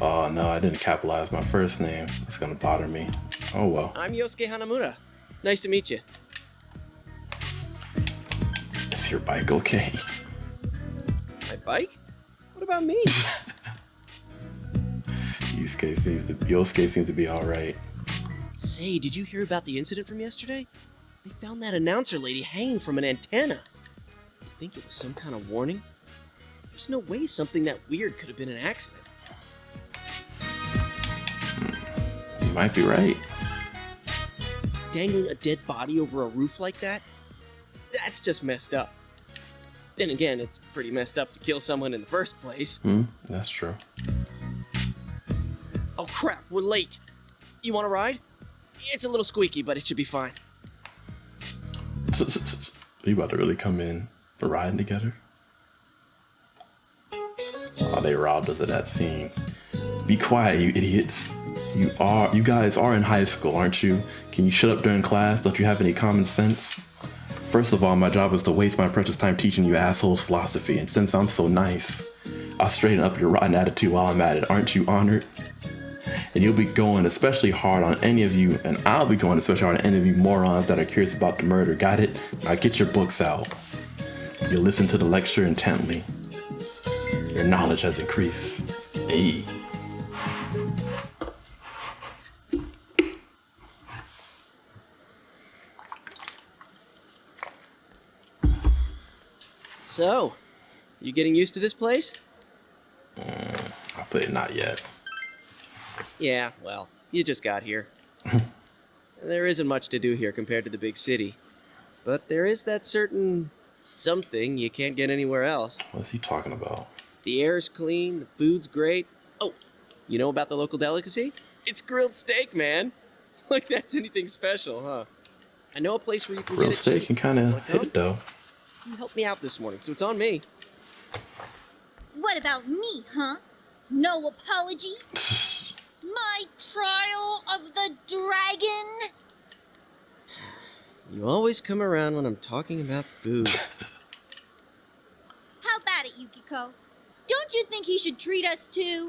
Oh no, I didn't capitalize my first name. It's gonna bother me. Oh well. I'm Yosuke Hanamura. Nice to meet you. Is your bike okay? My bike? What about me? Yosuke seems to be alright. Say, did you hear about the incident from yesterday? They found that announcer lady hanging from an antenna. You think it was some kind of warning? There's no way something that weird could have been an accident. You might be right. Dangling a dead body over a roof like that? That's just messed up. Then again, it's pretty messed up to kill someone in the first place. That's true. Oh crap, we're late. You want a ride? It's a little squeaky, but it should be fine. Are you about to really come in riding together? Oh, they robbed us of that scene. Be quiet, you idiots. You guys are in high school, aren't you? Can you shut up during class? Don't you have any common sense? First of all, my job is to waste my precious time teaching you assholes philosophy, and since I'm so nice, I'll straighten up your rotten attitude while I'm at it. Aren't you honored? And you'll be going especially hard on any of you, and I'll be going especially hard on any of you morons that are curious about the murder. Got it? Now get your books out. You'll listen to the lecture intently. Your knowledge has increased. Hey. So, you getting used to this place? I'll say not yet. Yeah, well, you just got here. There isn't much to do here compared to the big city. But there is that certain something you can't get anywhere else. What's he talking about? The air's clean, the food's great. Oh, you know about the local delicacy? It's grilled steak, man. Like that's anything special, huh? I know a place where you can Grilled get it steak cheap. can kind of hit it though. You helped me out this morning, so it's on me. What about me, huh? No apologies? My trial of the dragon? You always come around when I'm talking about food. How about it, Yukiko? Don't you think he should treat us too?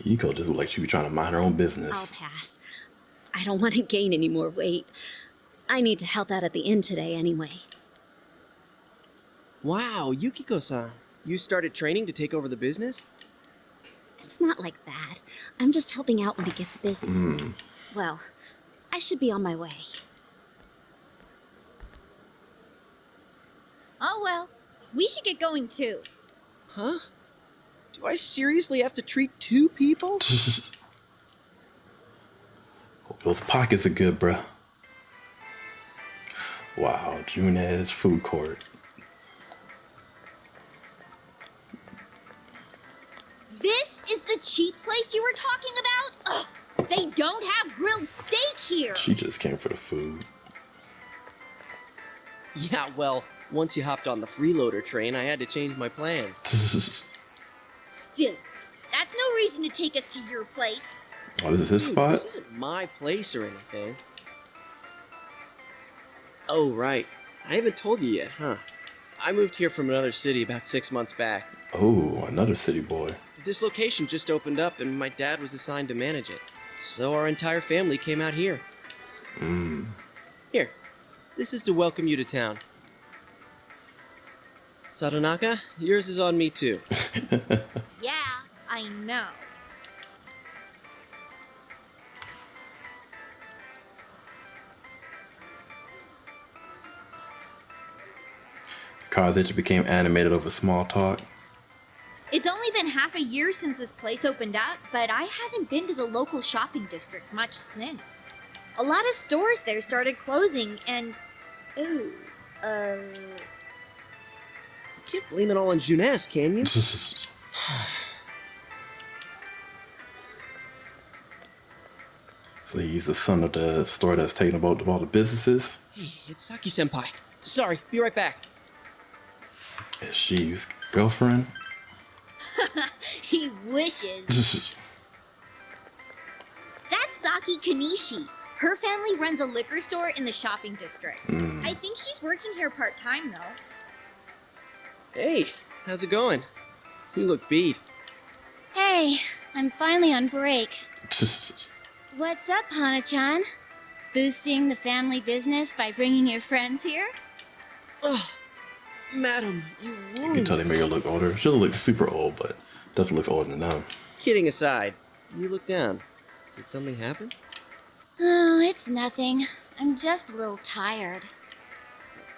Yuko just looked like she was trying to mind her own business. I'll pass. I don't want to gain any more weight. I need to help out at the inn today anyway. Wow, Yukiko-san. You started training to take over the business? It's not like that. I'm just helping out when it gets busy. Well, I should be on my way. Oh well, we should get going too. Huh? Do I seriously have to treat two people? Hope those pockets are good, bruh. Wow, Junes food court. This cheap place you were talking about? Ugh, they don't have grilled steak here. She just came for the food. Yeah, well, once you hopped on the freeloader train, I had to change my plans. Still, that's no reason to take us to your place. Oh, this is his Dude, spot? This isn't my place or anything. Oh, right. I haven't told you yet, huh? I moved here from another city about 6 months back. Oh, another city boy. This location just opened up and my dad was assigned to manage it. So our entire family came out here. Here, this is to welcome you to town. Sadonaka, yours is on me too. Yeah, I know. Carthage became animated over small talk. It's only been half a year since this place opened up, but I haven't been to the local shopping district much since. A lot of stores there started closing and... Ooh, You can't blame it all on Jeunesse, can you? So he's the son of the store that's taking about all the businesses. Hey, it's Saki-senpai. Sorry, be right back. Is she his girlfriend? he wishes. That's Saki Kanishi. Her family runs a liquor store in the shopping district. I think she's working here part-time, though. Hey, how's it going? You look beat. Hey, I'm finally on break. What's up, Hana-chan? Boosting the family business by bringing your friends here? Ugh, madam, you You ruined can tell they made her look older. She doesn't look super old, but definitely looks older than them. Kidding aside, you look down. Did something happen? Oh, it's nothing. I'm just a little tired.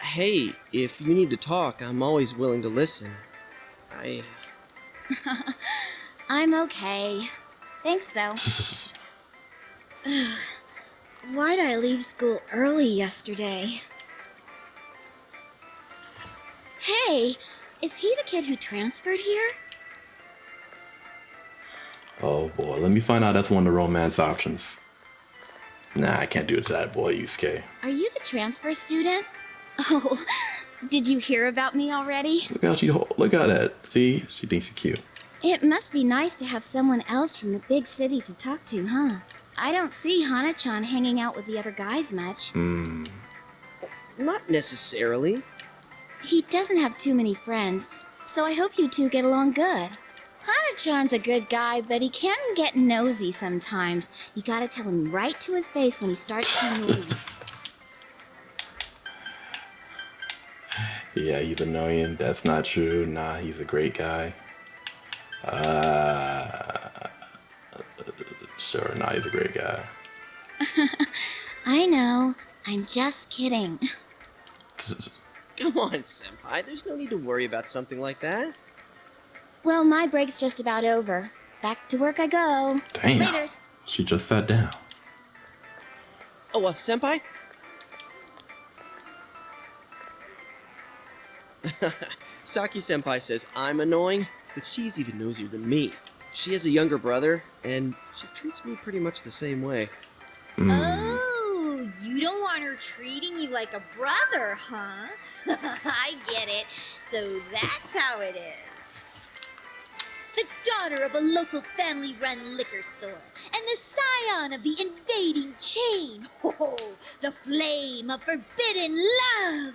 Hey, if you need to talk, I'm always willing to listen. I'm okay. Thanks, though. Why'd I leave school early yesterday? Hey, is he the kid who transferred here? Oh boy, let me find out that's one of the romance options. Nah, I can't do it to that boy, Yusuke. Are you the transfer student? Oh, did you hear about me already? Look at that. See, she thinks he's cute. It must be nice to have someone else from the big city to talk to, huh? I don't see Hana-chan hanging out with the other guys much. Not necessarily. He doesn't have too many friends, so I hope you two get along good. Hana-chan's a good guy, but he can get nosy sometimes. You gotta tell him right to his face when he starts to annoy you. Yeah, he's annoying. That's not true. Nah, he's a great guy. Sure, nah, he's a great guy. I know. I'm just kidding. Come on, senpai. There's no need to worry about something like that. Well, my break's just about over. Back to work I go. Damn. Laters. She just sat down. Oh, senpai? Saki-senpai says I'm annoying, but she's even nosier than me. She has a younger brother, and she treats me pretty much the same way. Oh, you don't want her treating you like a brother, huh? I get it. So that's how it is. The daughter of a local family-run liquor store, and the scion of the invading chain. Oh, the flame of forbidden love.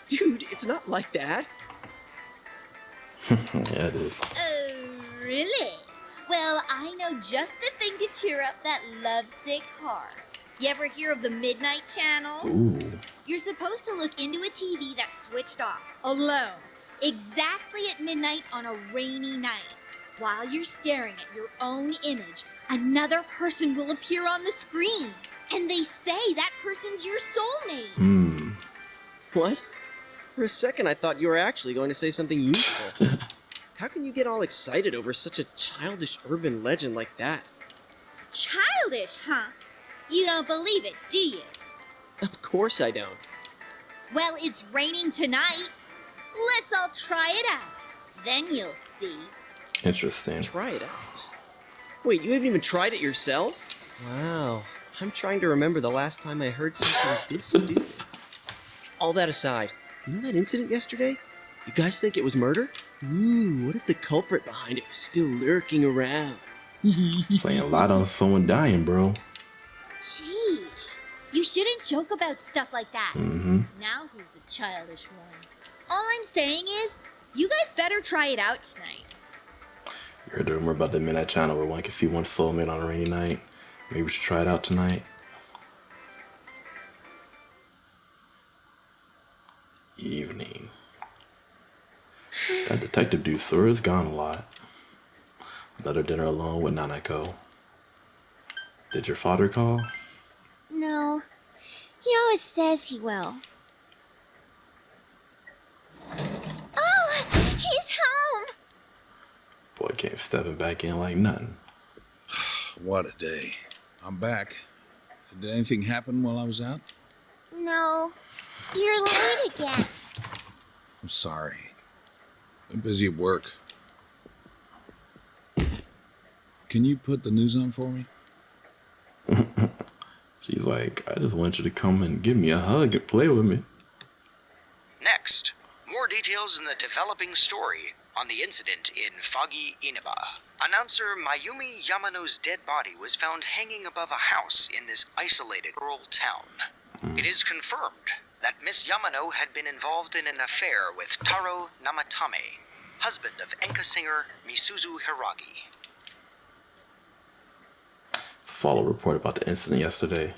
Dude, it's not like that. Yeah, it is. Oh, really? Well, I know just the thing to cheer up that lovesick heart. You ever hear of the Midnight Channel? Ooh. You're supposed to look into a TV that's switched off, alone, exactly at midnight on a rainy night. While you're staring at your own image, another person will appear on the screen. And they say that person's your soulmate. What? For a second, I thought you were actually going to say something useful. How can you get all excited over such a childish urban legend like that? Childish, huh? You don't believe it, do you? Of course I don't. Well, it's raining tonight. Let's all try it out. Then you'll see. Interesting. Try it out. Wait, you haven't even tried it yourself? Wow. I'm trying to remember the last time I heard something this stupid. All that aside, you know that incident yesterday? You guys think it was murder? Ooh, what if the culprit behind it was still lurking around? Playing a lot on someone dying, bro. Jeez. You shouldn't joke about stuff like that. Now who's the childish one? All I'm saying is, you guys better try it out tonight. You heard the rumor about the midnight channel where one can see one soulmate on a rainy night. Maybe we should try it out tonight. Evening. That detective dude sure has gone a lot. Another dinner alone with Nanako. Did your father call? No. He always says he will. Oh, he's home! Boy came stepping back in like nothing. What a day. I'm back. Did anything happen while I was out? No. You're late again. I'm sorry. I'm busy at work. Can you put the news on for me? She's like, I just want you to come and give me a hug and play with me. Next, more details in the developing story on the incident in foggy Inaba. Announcer Mayumi Yamano's dead body was found hanging above a house in this isolated rural town. It is confirmed that Miss Yamano had been involved in an affair with Taro Namatame, husband of enka singer Misuzu Hiragi. The follow report about the incident yesterday.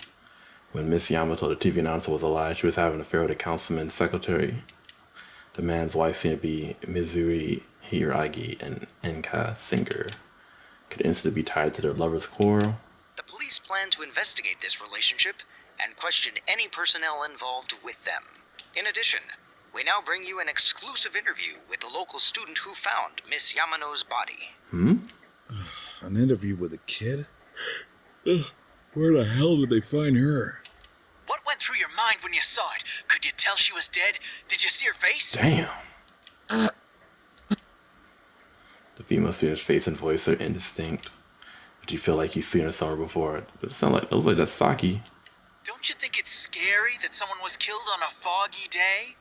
When Miss Yamato, the TV announcer, was alive, she was having an affair with a councilman's secretary. The man's wife seemed to be Mizuri Hiragi, an enka singer. Could the incident be tied to their lover's quarrel? The police plan to investigate this relationship and question any personnel involved with them. In addition, we now bring you an exclusive interview with the local student who found Miss Yamano's body. An interview with a kid? Where the hell did they find her? What went through your mind when you saw it? Could you tell she was dead? Did you see her face? Damn. The female student's face and voice are indistinct, but you feel like you've seen her somewhere before. It looks like that's Saki. Don't you think it's scary that someone was killed on a foggy day?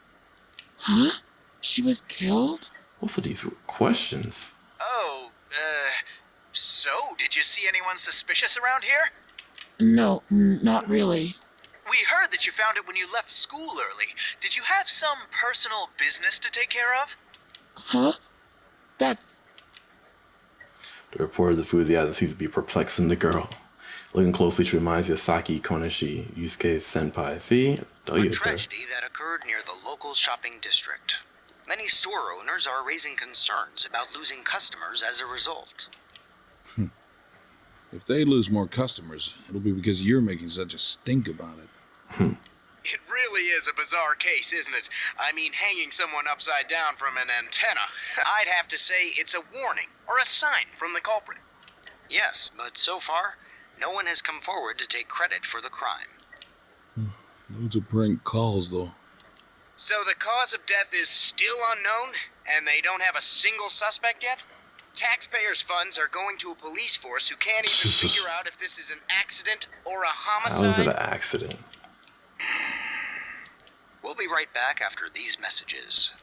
Huh? She was killed? What's with these questions? Oh, so did you see anyone suspicious around here? No, not really. We heard that you found it when you left school early. Did you have some personal business to take care of? Huh? That's... The reporter's enthusiasm seems to be perplexing the girl. Looking closely, she reminds you of Saki Koneshi, Yusuke's senpai. See? A tragedy that occurred near the local shopping district. Many store owners are raising concerns about losing customers as a result. If they lose more customers, it'll be because you're making such a stink about it. It really is a bizarre case, isn't it? I mean, hanging someone upside down from an antenna. I'd have to say it's a warning, or a sign from the culprit. Yes, but so far, no one has come forward to take credit for the crime. Loads of prank calls, though. So the cause of death is still unknown, and they don't have a single suspect yet? Taxpayers' funds are going to a police force who can't even figure out if this is an accident or a homicide. How is it an accident? We'll be right back after these messages.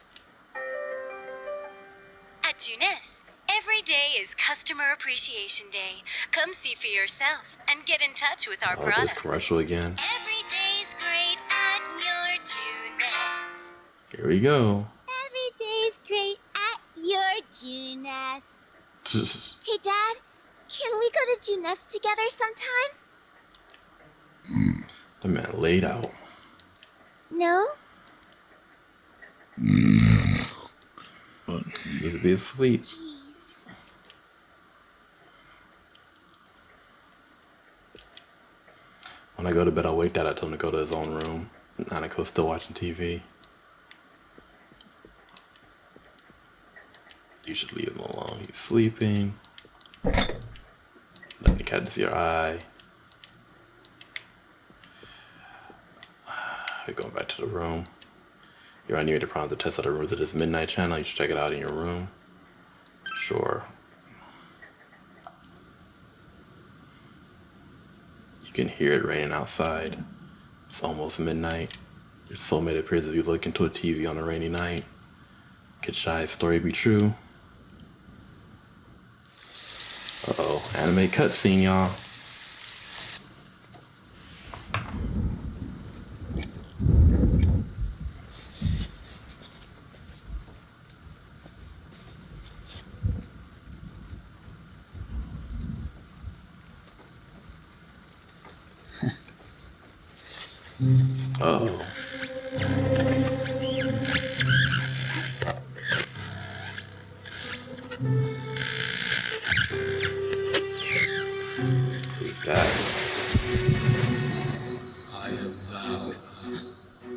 At Junes, every day is Customer Appreciation Day. Come see for yourself and get in touch with our products. This commercial again. Every day's great at your Junes. Here we go. Every day's great at your Junes. Hey, Dad, can we go to Junes together sometime? The man laid out. No? Seems to be asleep. Jeez. When I go to bed, I'll wake Dad. I tell him to go to his own room. Nanako's still watching TV. You should leave him alone. He's sleeping. Letting the cat to see your eye. We're going back to the room. You're on your way to prompt the test out of rooms of this midnight channel. You should check it out in your room. Sure. You can hear it raining outside. It's almost midnight. Your soulmate appears as you look into a TV on a rainy night. Could Shy's story be true? Uh-oh, anime cutscene, y'all. Uh-oh. Who's that? I am thou.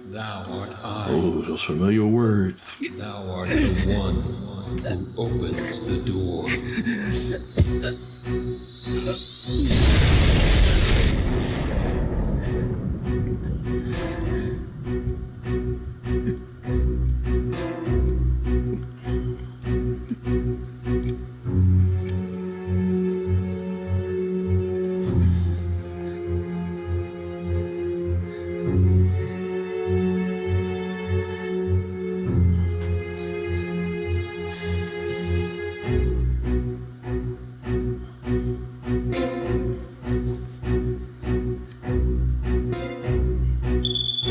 Thou art I. Oh, those familiar words. Thou art the one who opens the door.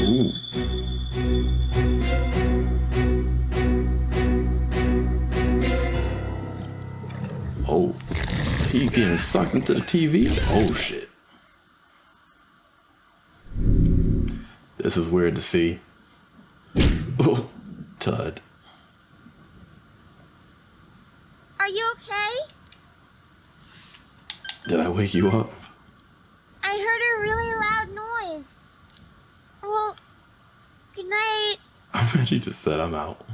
Ooh. Oh, he's getting sucked into the TV. Oh shit. This is weird to see. Oh, Tud. Are you okay? Did I wake you up? I heard a really loud noise. Well, good night. She just said I'm out.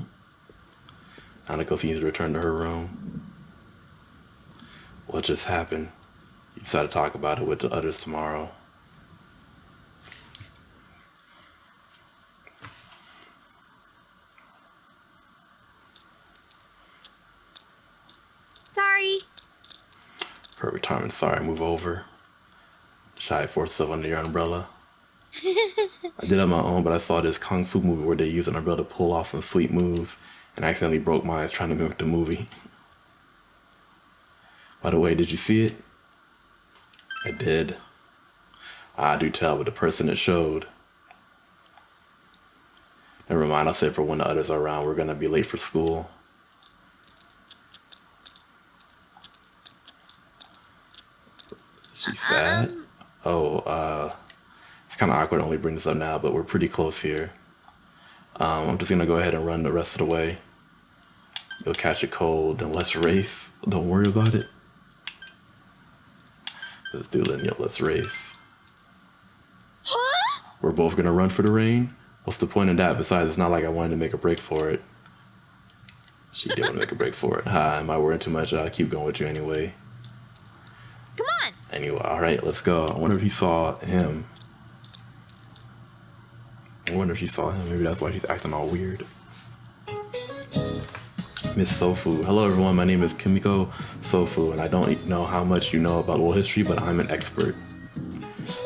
Nanako seems to return to her room. What just happened? You decided to talk about it with the others tomorrow. Sorry. Per retirement, sorry, move over. Shy forced herself under your umbrella. I did it on my own, but I saw this kung fu movie where they used an umbrella to pull off some sweet moves, and I accidentally broke mine trying to mimic the movie. By the way, did you see it? I did. I do tell, but the person it showed. Never mind, I'll say for when the others are around, we're gonna be late for school. She's sad? It's kind of awkward to only bring this up now, but we're pretty close here. I'm just gonna go ahead and run the rest of the way. You'll catch a cold and let's race. Don't worry about it. Let's do it. Yep, let's race. Huh? We're both gonna run for the rain? What's the point of that? Besides, it's not like I wanted to make a break for it. She did want to make a break for it. Am I worrying too much? I'll keep going with you anyway. Come on. Anyway, alright, let's go. I wonder if he saw him. I wonder if she saw him. Maybe that's why she's acting all weird. Miss Sofu. Hello everyone, my name is Kimiko Sofu, and I don't know how much you know about world history, but I'm an expert.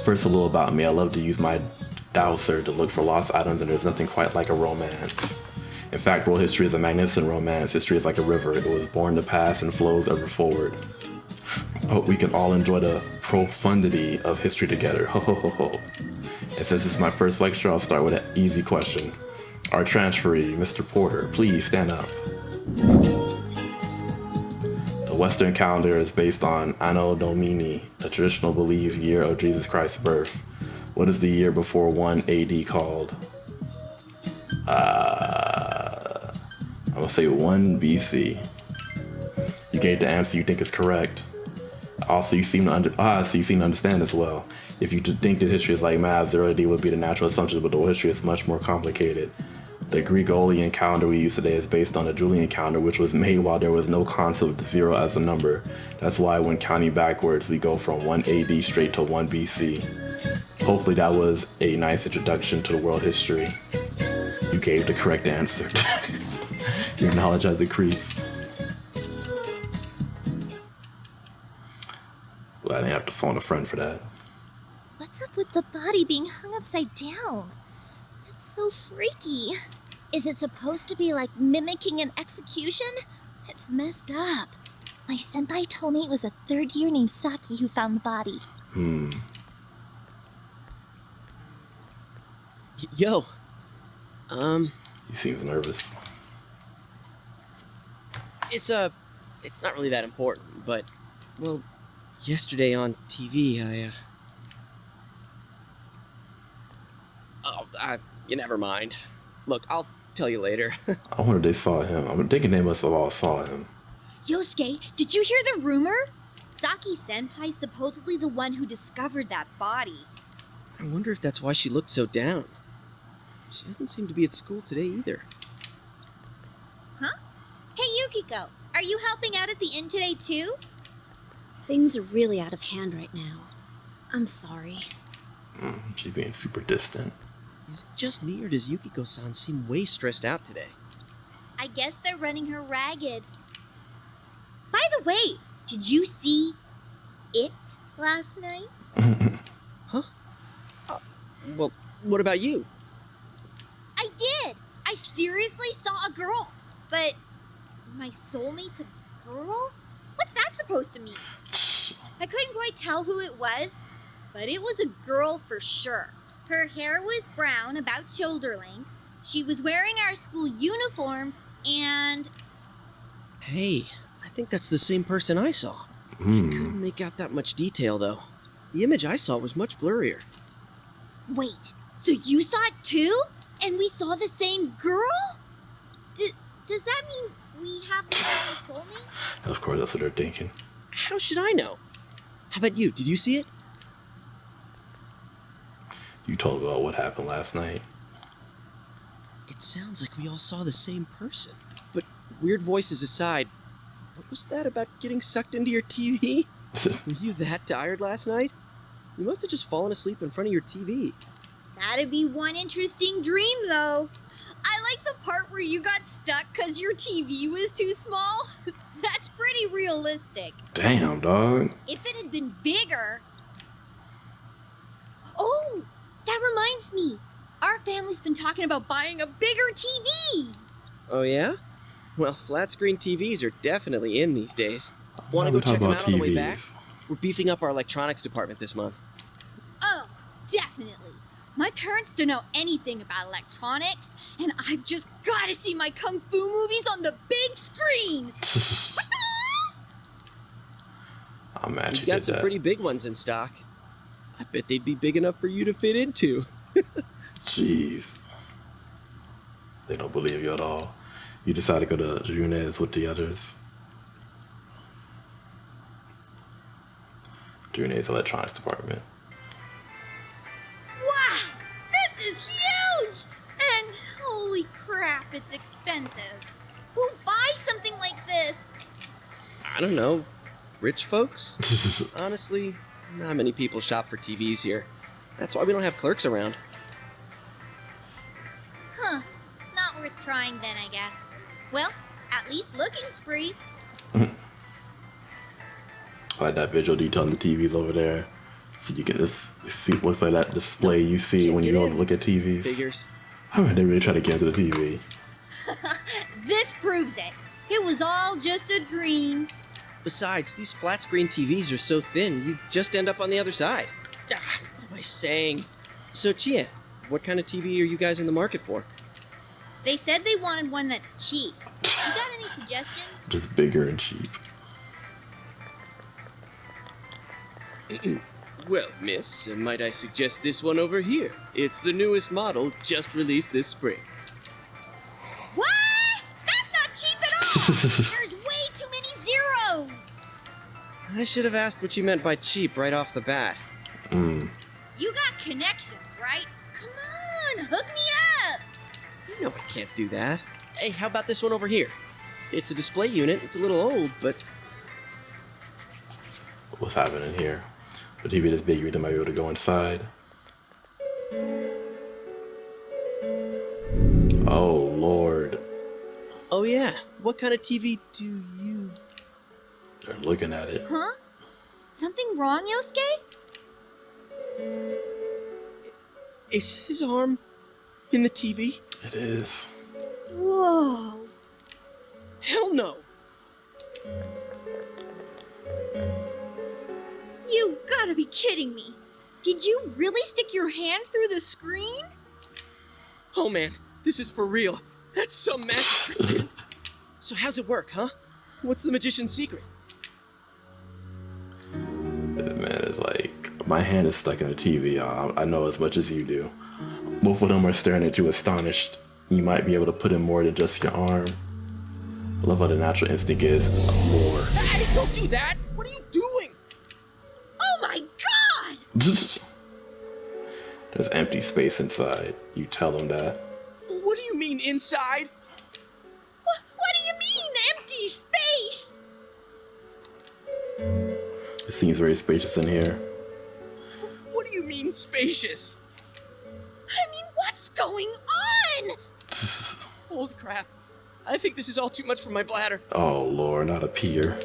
First, a little about me. I love to use my dowser to look for lost items, and there's nothing quite like a romance. In fact, world history is a magnificent romance. History is like a river. It was born to pass and flows ever forward. Hope we can all enjoy the profundity of history together. Ho ho ho ho. And since this is my first lecture, I'll start with an easy question. Our transferee, Mr. Porter, please stand up. The Western calendar is based on Anno Domini, a traditional believed year of Jesus Christ's birth. What is the year before 1 AD called? I'm gonna say 1 BC. You gave the answer you think is correct. Also, you seem to understand as well. If you think that history is like math, 0 AD would be the natural assumption, but the world history is much more complicated. The Gregorian calendar we use today is based on the Julian calendar, which was made while there was no concept of 0 as a number. That's why when counting backwards, we go from 1 AD straight to 1 BC. Hopefully that was a nice introduction to the world history. You gave the correct answer. Your knowledge has increased. Glad I didn't have to phone a friend for that. What's up with the body being hung upside down? That's so freaky. Is it supposed to be like mimicking an execution? It's messed up. My senpai told me it was a third year named Saki who found the body. Yo. He seems nervous. It's not really that important, but, well, yesterday on TV, you never mind. Look, I'll tell you later. I wonder if they saw him. I'm thinking they must have all saw him. Yosuke, did you hear the rumor? Saki Senpai's supposedly the one who discovered that body. I wonder if that's why she looked so down. She doesn't seem to be at school today either. Huh? Hey Yukiko, are you helping out at the inn today too? Things are really out of hand right now. I'm sorry. She's being super distant. Is it just me, or does Yukiko-san seem way stressed out today? I guess they're running her ragged. By the way, did you see it last night? Huh? Well, what about you? I did! I seriously saw a girl. But my soulmate's a girl? What's that supposed to mean? I couldn't quite tell who it was, but it was a girl for sure. Her hair was brown, about shoulder length. She was wearing our school uniform, and... Hey, I think that's the same person I saw. I couldn't make out that much detail, though. The image I saw was much blurrier. Wait, so you saw it too? And we saw the same girl? Does that mean we have the same soulmate? Of course, that's what they're thinking. How should I know? How about you? Did you see it? You told about what happened last night. It sounds like we all saw the same person. But weird voices aside, what was that about getting sucked into your TV? Were you that tired last night? You must have just fallen asleep in front of your TV. That'd be one interesting dream, though. I like the part where you got stuck because your TV was too small. That's pretty realistic. Damn, dog. If it had been bigger... Oh, that reminds me. Our family's been talking about buying a bigger TV. Oh, yeah? Well, flat screen TVs are definitely in these days. Want to go check them out on the way back? We're beefing up our electronics department this month. Oh, definitely. My parents don't know anything about electronics, and I've just got to see my kung fu movies on the big screen. I'm mad We've got some pretty big ones in stock. I bet they'd be big enough for you to fit into. Jeez. They don't believe you at all. You decide to go to Junez with the others. Junez electronics department. Wow! This is huge! And holy crap, it's expensive. Who buys something like this? I don't know. Rich folks? Honestly, not many people shop for TVs here. That's why we don't have clerks around. Huh. Not worth trying then, I guess. Well, at least looking's free. I like that visual detail on the TVs over there. So you can just see what's like that display you see when you go and look at TVs. Figures. I mean, they really try to get into the TV. This proves it. It was all just a dream. Besides, these flat screen TVs are so thin, you just end up on the other side. What am I saying? So, Chia, what kind of TV are you guys in the market for? They said they wanted one that's cheap. You got any suggestions? Just bigger and cheap. Well, miss, might I suggest this one over here? It's the newest model, just released this spring. What? That's not cheap at all! There's way too many zeros! I should have asked what you meant by cheap right off the bat. You got connections, right? Come on, hook me up! You know I can't do that. Hey, how about this one over here? It's a display unit, it's a little old, but... What's happening here? The TV this big, you might be able to go inside. Oh, Lord. Oh, yeah. What kind of TV do you... They're looking at it. Huh? Something wrong, Yosuke? Is his arm in the TV? It is. Whoa. Hell no! You gotta be kidding me. Did you really stick your hand through the screen? Oh man, this is for real. That's some magic trick, man. So how's it work, huh? What's the magician's secret? Man, it's like, my hand is stuck in a TV. I know as much as you do. Both of them are staring at you astonished. You might be able to put in more than just your arm. I love how the natural instinct is more. Hey, don't do that! What are you doing? Oh my god! There's empty space inside. You tell them that. What do you mean inside? What do you mean, empty space? It seems very spacious in here. What do you mean spacious? I mean, what's going on? Holy crap. I think this is all too much for my bladder. Oh lord, not a peer.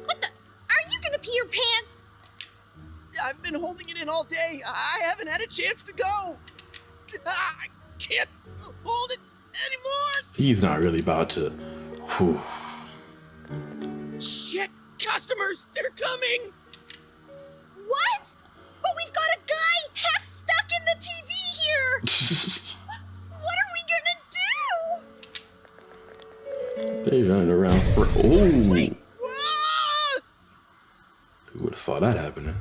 What the? Are you gonna pee your pants? I've been holding it in all day. I haven't had a chance to go. I can't hold it anymore. He's not really about to. Whew. Shit, customers, they're coming. What? But we've got a guy half stuck in the TV here. What are we gonna do? They running around for. Oh! Wait. Who would have saw that happening?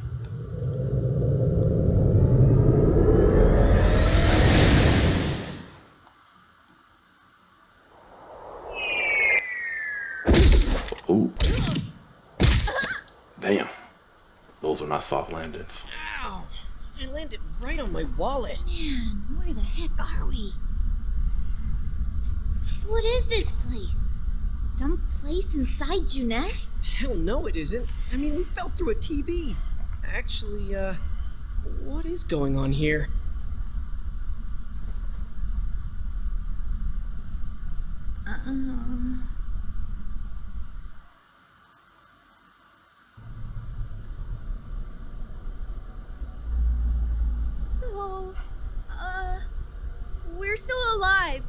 Oh. Damn. Those were not soft landings. Ow. I landed right on my wallet. Man, where the heck are we? What is this place? Some place inside Junes? Hell no, it isn't. I mean, we fell through a TV. Actually, what is going on here? So, we're still alive,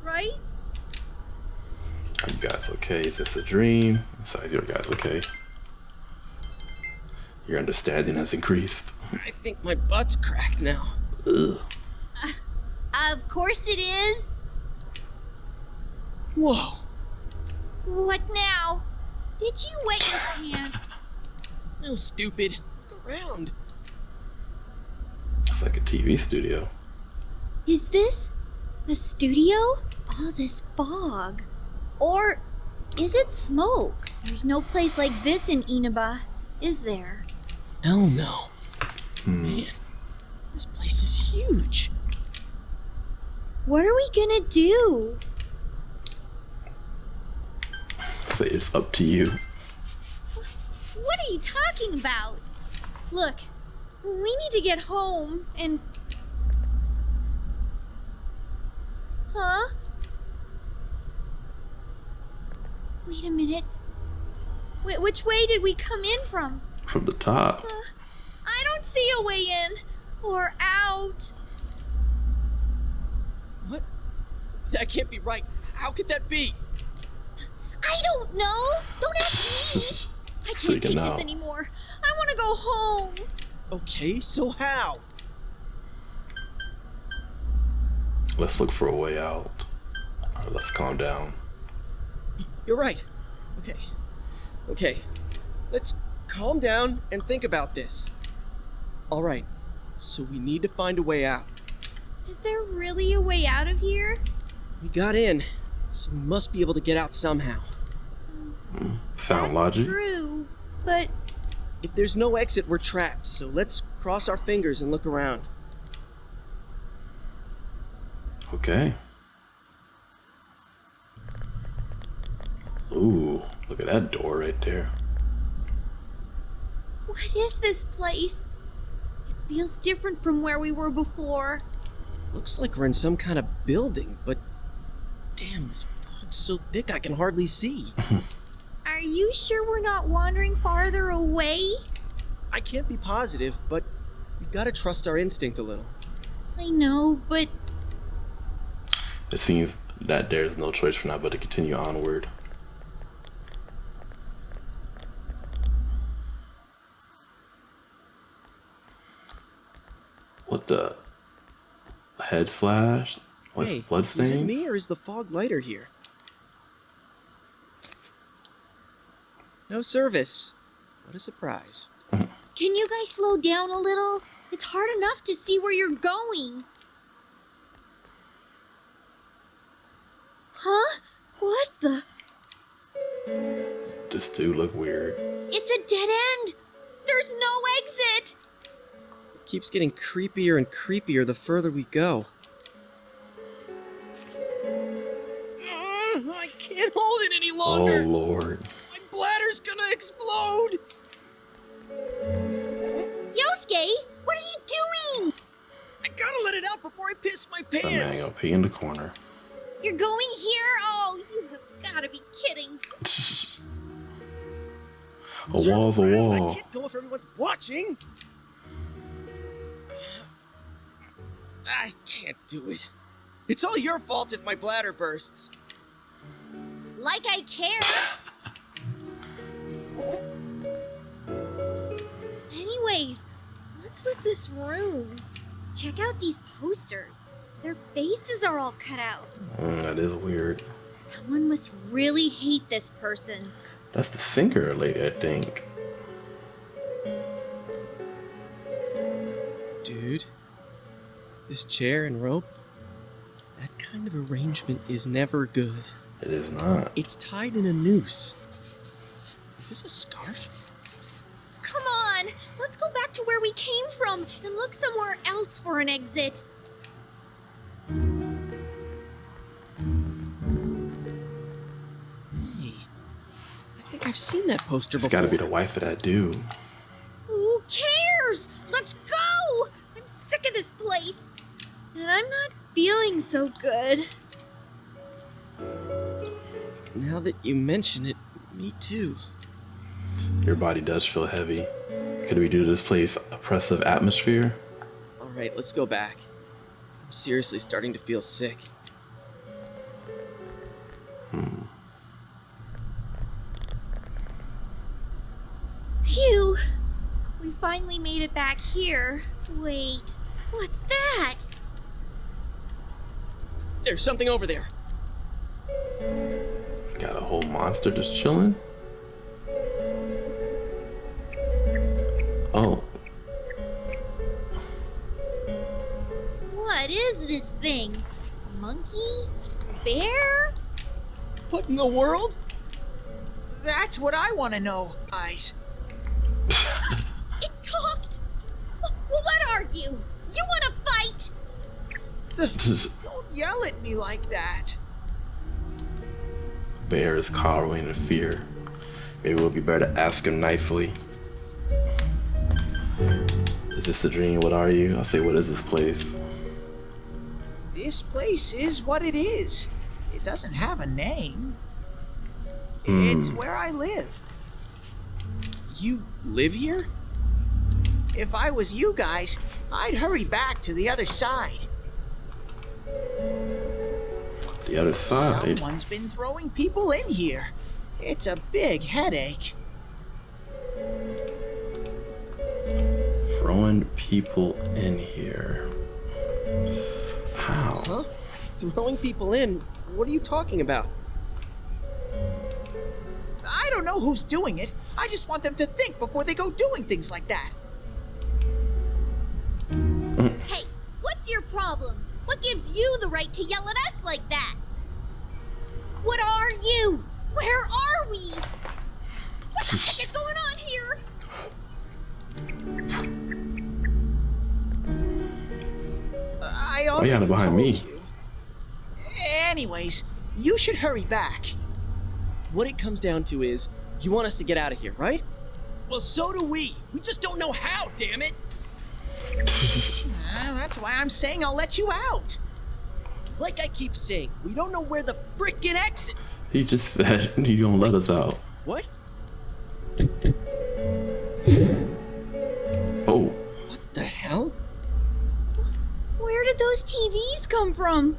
right? Are you guys okay? Is this a dream? Besides, you guys okay? Your understanding has increased. I think my butt's cracked now. Ugh. Of course it is. Whoa. What now? Did you wet your pants? No, stupid. Look around. It's like a TV studio. Is this a studio? All this fog. Or is it smoke? There's no place like this in Inaba, is there? Hell no. Man, this place is huge. What are we gonna do? Say it's up to you. What are you talking about? Look, we need to get home and... Huh? Wait a minute. Which way did we come in from? From the top. I don't see a way in or out. What? That can't be right. How could that be? I don't know. Don't ask me. I can't take this anymore. I want to go home. Okay, so how? Let's look for a way out. Alright, let's calm down. You're right. Okay. Let's calm down and think about this. All right. So we need to find a way out. Is there really a way out of here? We got in, so we must be able to get out somehow. Sound logic? True, but if there's no exit, we're trapped. So let's cross our fingers and look around. Okay. Ooh, look at that door right there. what is this place? It feels different from where we were before. Looks like we're in some kind of building, but damn, this fog's so thick I can hardly see. Are you sure we're not wandering farther away? I can't be positive, but we've got to trust our instinct a little. I know, but... It seems that there's no choice for now but to continue onward. What the? Head slash? What's Hey, bloodstains? is it me or is the fog lighter here? No service. What a surprise. Can you guys slow down a little? It's hard enough to see where you're going. Huh? What the? This dude look weird. It's a dead end! There's no exit! It keeps getting creepier and creepier the further we go. I can't hold it any longer! Oh, Lord. My bladder's gonna explode! Yosuke, what are you doing? I gotta let it out before I piss my That man pants! gonna pee in the corner. You're going here? Oh, you have gotta be kidding. A wall's a wall. I can't go if everyone's watching! I can't do it. It's all your fault if my bladder bursts. Like I care. Anyways, what's with this room? Check out these posters. Their faces are all cut out. That is weird. Someone must really hate this person. That's the sinker lady, I think. Dude, this chair and rope, that kind of arrangement is never good. It is not. It's tied in a noose. Is this a scarf? Come on, let's go back to where we came from and look somewhere else for an exit. Hey, I think I've seen that poster It's before. gotta be the wife of that dude. Who cares? Let's go! I'm sick of this place. And I'm not feeling so good. Now that you mention it, me too. Your body does feel heavy. Could it be due to this place' oppressive atmosphere? Alright, let's go back. I'm seriously starting to feel sick. Phew! We finally made it back here. Wait, what's that? There's something over there. Got a whole monster just chilling? Oh. What is this thing? A monkey? Bear? What in the world? That's what I want to know, guys. It talked! Well, what are you? You want to fight? Don't yell at me like that. Bear is cowering in fear. Maybe it would be better to ask him nicely. Is this a dream? What are you? I'll say, what is this place? This place is what it is. It doesn't have a name. It's where I live. You live here? If I was you guys, I'd hurry back to the other side. The other side? Someone's been throwing people in here. It's a big headache. Throwing people in here. How? Huh? Throwing people in? What are you talking about? I don't know who's doing it. I just want them to think before they go doing things like that. Hey, what's your problem? What gives you the right to yell at us like that? What are you? Where are we? What the heck is going on here? I Why you already behind told me? you. Anyways, you should hurry back. What it comes down to is, you want us to get out of here, right? Well, so do we. We just don't know how, damn it. That's why I'm saying I'll let you out. Like I keep saying, we don't know where the frickin' exit. He just said he gonna let us out. What? Oh. What the hell? Where did those TVs come from?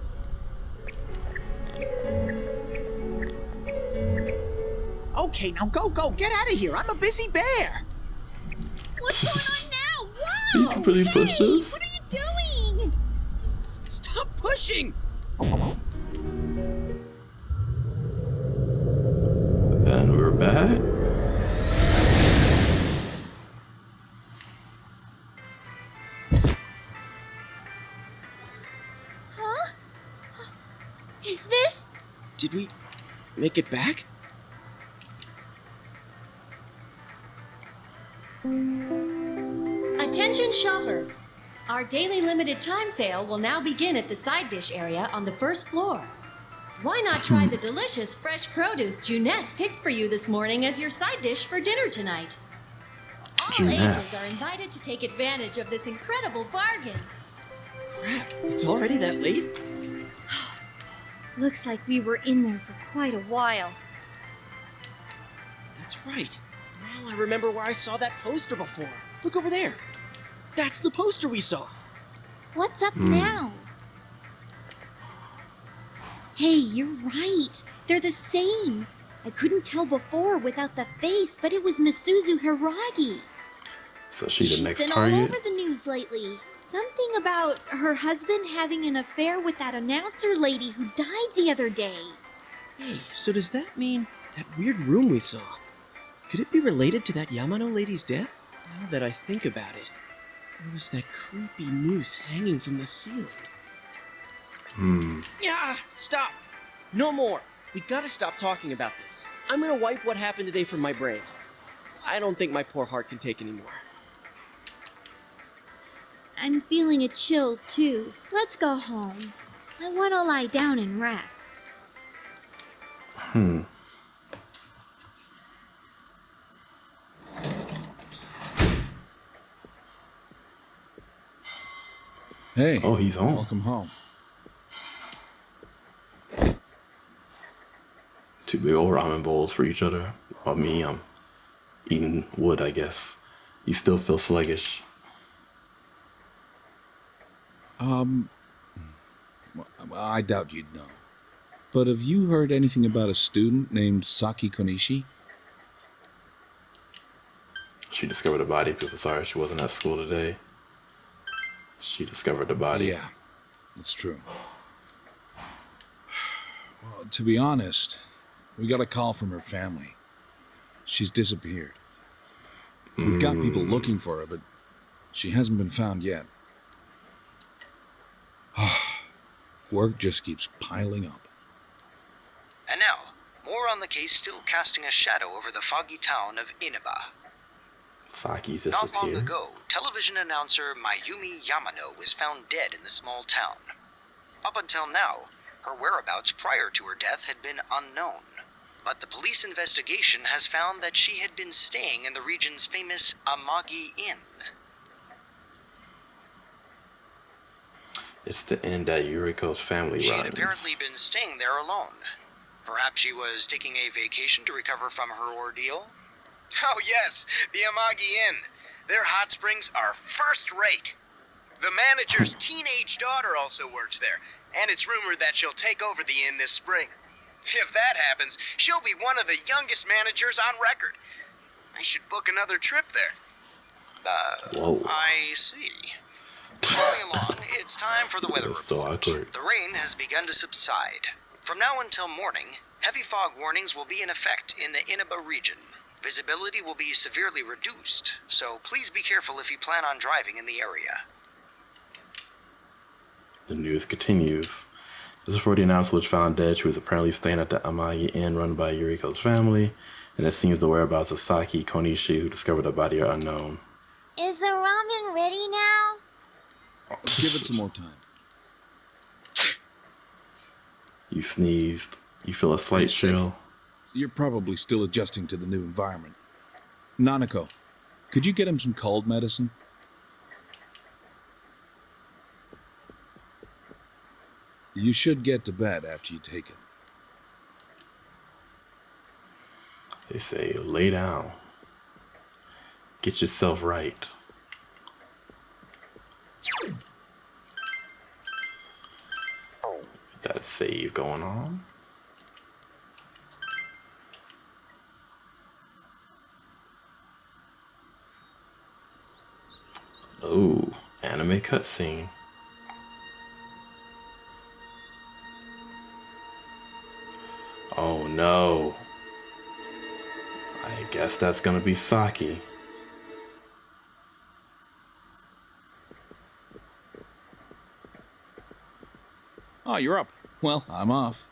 Okay, now go, get out of here. I'm a busy bear. What's going on now? You Whoa! can really push this? What are you doing? Stop pushing! And we're back. Huh? Is this? Did we make it back? Attention shoppers! Our daily limited time sale will now begin at the side dish area on the first floor. Why not try the delicious fresh produce Juness picked for you this morning as your side dish for dinner tonight? All ages are invited to take advantage of this incredible bargain. Crap, it's already that late? Looks like we were in there for quite a while. That's right. Now I remember where I saw that poster before. Look over there. That's the poster we saw. What's up now? Hey, you're right. They're the same. I couldn't tell before without the face, but it was Misuzu Hiragi. So she's the next been target? all over the news lately. Something about her husband having an affair with that announcer lady who died the other day. Hey, so does that mean that weird room we saw? Could it be related to that Yamano lady's death? Now that I think about it, there was that creepy noose hanging from the ceiling. Yeah, stop! No more! We gotta stop talking about this. I'm gonna wipe what happened today from my brain. I don't think my poor heart can take anymore. I'm feeling a chill too. Let's go home. I want to lie down and rest. Hey. Oh, he's home. Welcome home. Two big old ramen bowls for each other. Or me, I'm eating wood, I guess. You still feel sluggish. Well, I doubt you'd know. But have you heard anything about a student named Saki Konishi? She discovered a body. People sorry she wasn't at school today. She discovered the body. Yeah, that's true. Well, to be honest, we got a call from her family. She's disappeared. We've got people looking for her, but she hasn't been found yet. Work just keeps piling up. And now, more on the case still casting a shadow over the foggy town of Inaba. Saki's Not long disappeared. ago, television announcer Mayumi Yamano was found dead in the small town. Up until now, her whereabouts prior to her death had been unknown. But the police investigation has found that she had been staying in the region's famous Amagi Inn. It's the end that Yuriko's family She had runs. apparently been staying there alone. Perhaps she was taking a vacation to recover from her ordeal? Oh yes, the Amagi Inn. Their hot springs are first rate. The manager's teenage daughter also works there, and it's rumored that she'll take over the inn this spring. If that happens, she'll be one of the youngest managers on record. I should book another trip there. Whoa. I see. Moving along, it's time for the weather That's so report. awkward. The rain has begun to subside. From now until morning, heavy fog warnings will be in effect in the Inaba region. Visibility will be severely reduced, so please be careful if you plan on driving in the area. The news continues. This is for the announcer was found dead. She was apparently staying at the Amagi Inn run by Yuriko's family, and it seems the whereabouts of Saki Konishi, who discovered the body, are unknown. Is the ramen ready now? Give it some more time. You sneezed. You feel a slight chill. You're probably still adjusting to the new environment. Nanako, could you get him some cold medicine? You should get to bed after you take it. They say lay down. Get yourself right. That save going on. Oh, anime cutscene. Oh no. I guess that's gonna be Saki. Oh, you're up. Well, I'm off.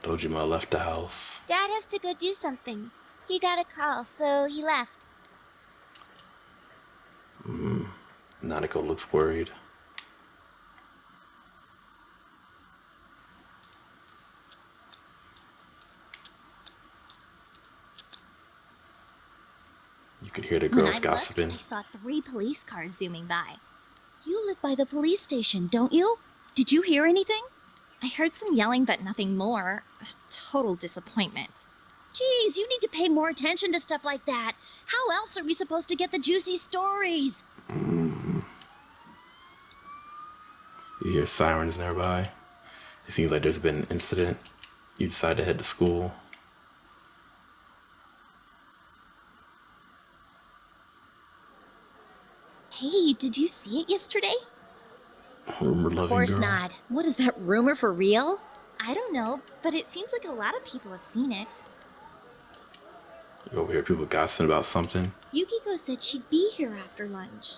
Dojima left the house. Dad has to go do something. He got a call, so he left. Nanako looks worried. You could hear the girls gossiping. I saw 3 police cars zooming by. You live by the police station, don't you? Did you hear anything? I heard some yelling, but nothing more. A total disappointment. Geez, you need to pay more attention to stuff like that. How else are we supposed to get the juicy stories? You hear sirens nearby. It seems like there's been an incident. You decide to head to school. Hey, did you see it yesterday? Rumor-loving Of course girl. not. What is that rumor for real? I don't know, but it seems like a lot of people have seen it. You over here people gossiping about something. Yukiko said she'd be here after lunch.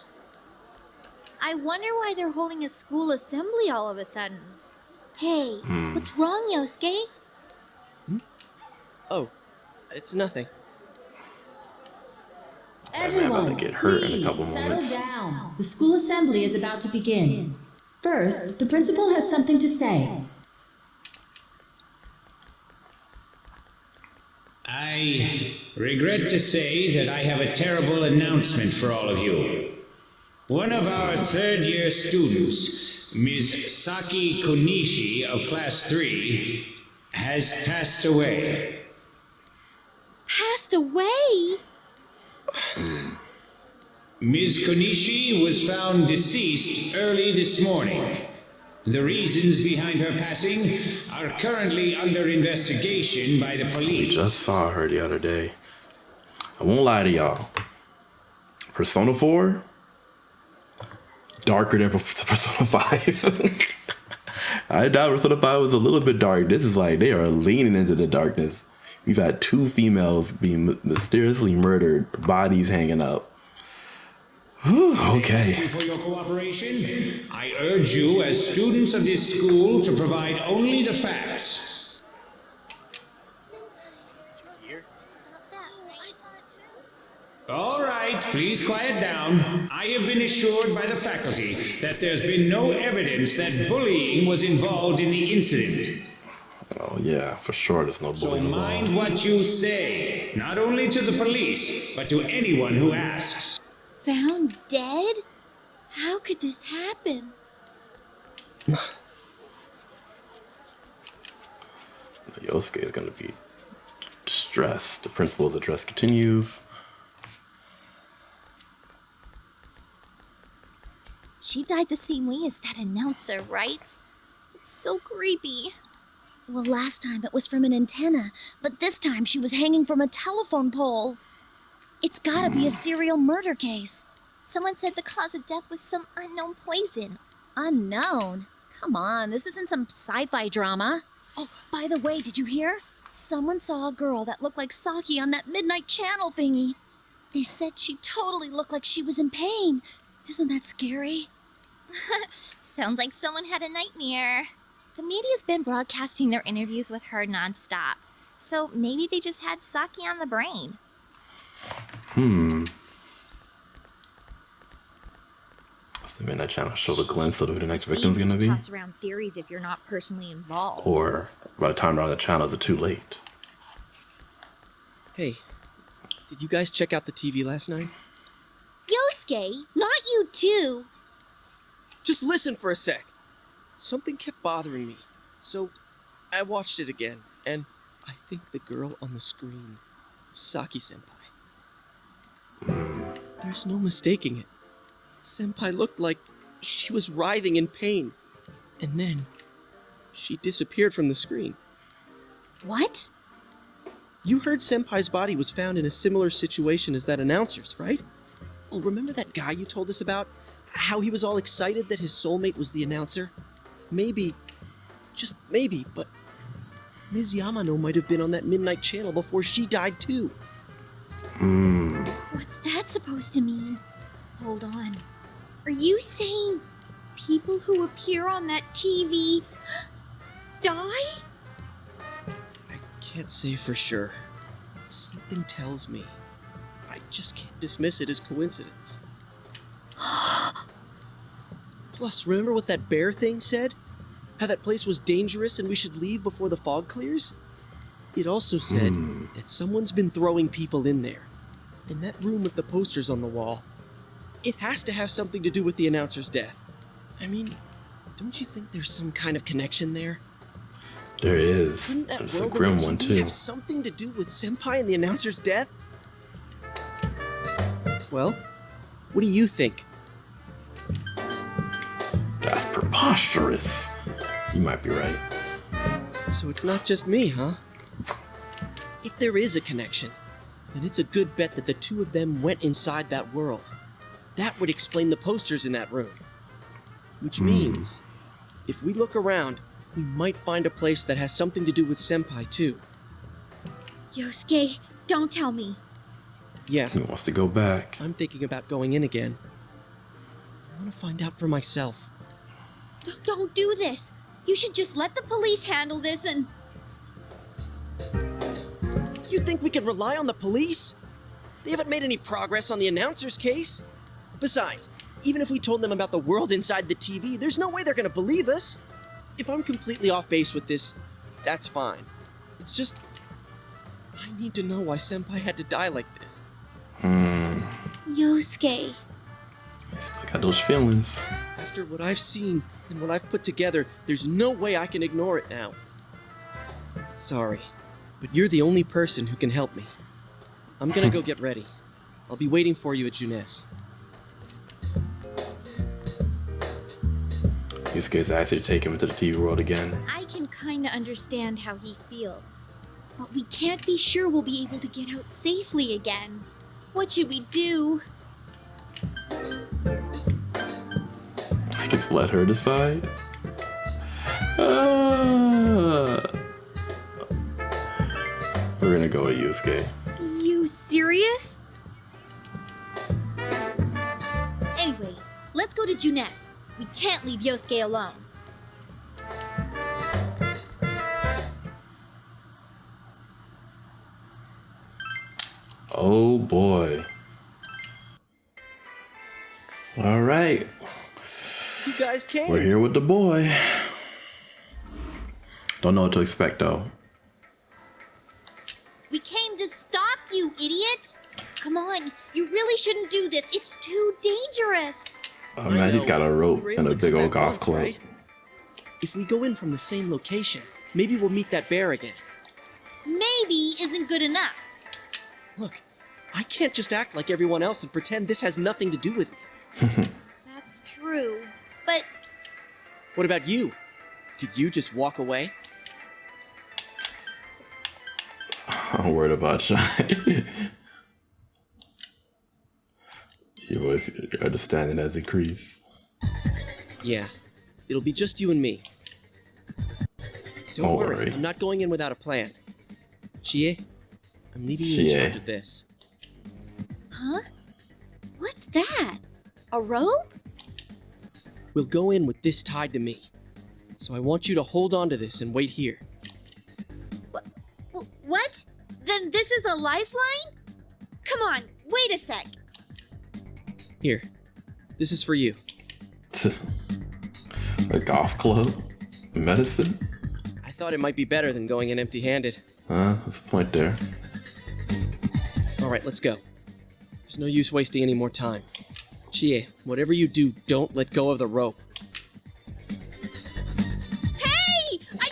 I wonder why they're holding a school assembly all of a sudden. Hey, what's wrong, Yosuke? Oh, it's nothing. That man about to get hurt in a couple moments. Settle down. The school assembly is about to begin. First, the principal has something to say. I regret to say that I have a terrible announcement for all of you. One of our third-year students, Ms. Saki Konishi of Class 3, has passed away. Passed away? Ms. Konishi was found deceased early this morning. The reasons behind her passing are currently under investigation by the We police. just saw her the other day. I won't lie to y'all. Persona 4? Darker than Persona 5. I doubt Persona 5 was a little bit dark. This is like they are leaning into the darkness. We've had 2 females being mysteriously murdered, bodies hanging up. Whew, okay. Thank you for your cooperation. I urge you, as students of this school, to provide only the facts. All right, please quiet down. I have been assured by the faculty that there's been no evidence that bullying was involved in the incident. Oh yeah, for sure there's no So bullying mind involved. what you say, not only to the police, but to anyone who asks. Found dead? How could this happen? Yosuke is going to be distressed. The principal's address continues. She died the same way as that announcer, right? It's so creepy. Well, last time it was from an antenna, but this time she was hanging from a telephone pole. It's gotta be a serial murder case. Someone said the cause of death was some unknown poison. Unknown? Come on, this isn't some sci-fi drama. Oh, by the way, did you hear? Someone saw a girl that looked like Saki on that midnight channel thingy. They said she totally looked like she was in pain. Isn't that scary? Sounds like someone had a nightmare. The media's been broadcasting their interviews with her nonstop, so maybe they just had Saki on the brain. The Midnight Channel showed a glimpse of who the next It's victim's easy going to to be. toss around theories if you're not personally involved. Or by the time they're on the channel, is it too late? Hey, did you guys check out the TV last night? Yosuke, not you too. Just listen for a sec. Something kept bothering me. So, I watched it again, and I think the girl on the screen was Saki-senpai. There's no mistaking it. Senpai looked like she was writhing in pain. And then, she disappeared from the screen. What? You heard Senpai's body was found in a similar situation as that announcer's, right? Oh, remember that guy you told us about? How he was all excited that his soulmate was the announcer? Maybe, just maybe, but Ms. Yamano might have been on that midnight channel before she died too. What's that supposed to mean? Hold on. Are you saying people who appear on that TV die? Can't say for sure. Something tells me. I just can't dismiss it as coincidence. Plus, remember what that bear thing said? How that place was dangerous and we should leave before the fog clears? It also said that someone's been throwing people in there. In that room with the posters on the wall. It has to have something to do with the announcer's death. I mean, don't you think there's some kind of connection there? There is. Couldn't that There's a world grim on the one TV too. have something to do with Senpai and the announcer's death? Well, what do you think? That's preposterous. You might be right. So it's not just me, huh? If there is a connection, then it's a good bet that the two of them went inside that world. That would explain the posters in that room. Which means, if we look around, we might find a place that has something to do with Senpai too. Yosuke, don't tell me. Yeah. He wants to go back. I'm thinking about going in again. I want to find out for myself. Don't do this. You should just let the police handle this and... You think we can rely on the police? They haven't made any progress on the announcer's case. Besides, even if we told them about the world inside the TV, there's no way they're gonna believe us. If I'm completely off base with this, that's fine. It's just... I need to know why Senpai had to die like this. Yosuke. I got those feelings. After what I've seen and what I've put together, there's no way I can ignore it now. Sorry, but you're the only person who can help me. I'm gonna go get ready. I'll be waiting for you at Junes. Yusuke's actually to take him into the TV world again. I can kinda understand how he feels. But we can't be sure we'll be able to get out safely again. What should we do? I guess let her decide. We're gonna go with Yusuke. You serious? Anyways, let's go to Junes. We can't leave Yosuke alone. Oh boy. All right. You guys came. We're here with the boy. Don't know what to expect though. We came to stop you, idiot! Come on, you really shouldn't do this. It's too dangerous. Oh man, he's got a rope and a big old golf club. Right? If we go in from the same location, maybe we'll meet that bear again. Maybe isn't good enough. Look, I can't just act like everyone else and pretend this has nothing to do with me. That's true, but... What about you? Could you just walk away? I'm worried about Shine. Your understanding has increased. Yeah, it'll be just you and me. Don't worry, I'm not going in without a plan. Chie, I'm leaving you in charge of this. Huh? What's that? A rope? We'll go in with this tied to me. So I want you to hold on to this and wait here. What? Then this is a lifeline? Come on, wait a sec. Here, this is for you. A golf club? Medicine? I thought it might be better than going in empty-handed. That's the point there. Alright, let's go. There's no use wasting any more time. Chie, whatever you do, don't let go of the rope. Hey! I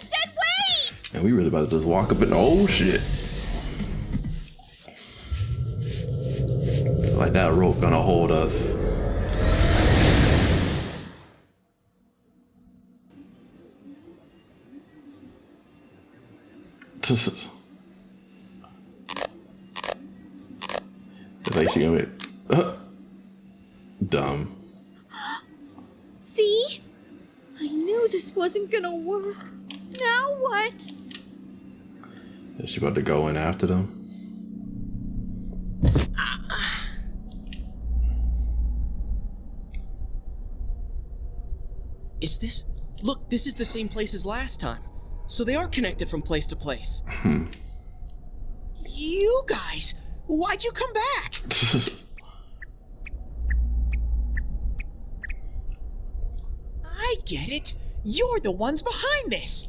And we really about to just walk up and oh shit. Like that rope gonna hold us. Like she gonna be dumb. See? I knew this wasn't gonna work. Now what? Is she about to go in after them? Is this? Look, this is the same place as last time. So they are connected from place to place. You guys, why'd you come back? I get it. You're the ones behind this.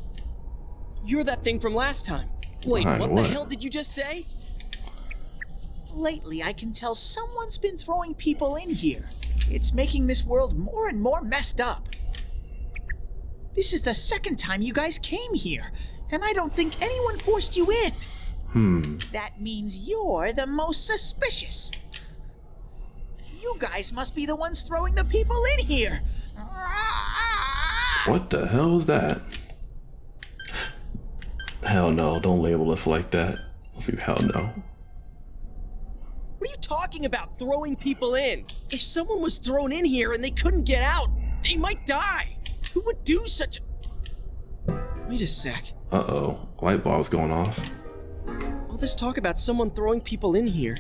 You're that thing from last time. Wait, Behind what the what? hell did you just say? Lately, I can tell someone's been throwing people in here. It's making this world more and more messed up. This is the second time you guys came here, and I don't think anyone forced you in. That means you're the most suspicious. You guys must be the ones throwing the people in here. What the hell was that? Hell no, don't label us like that. Hell no. What are you talking about, throwing people in? If someone was thrown in here and they couldn't get out, they might die. Who would do such a... Wait a sec. Uh-oh, light bulb's going off. All this talk about someone throwing people in here.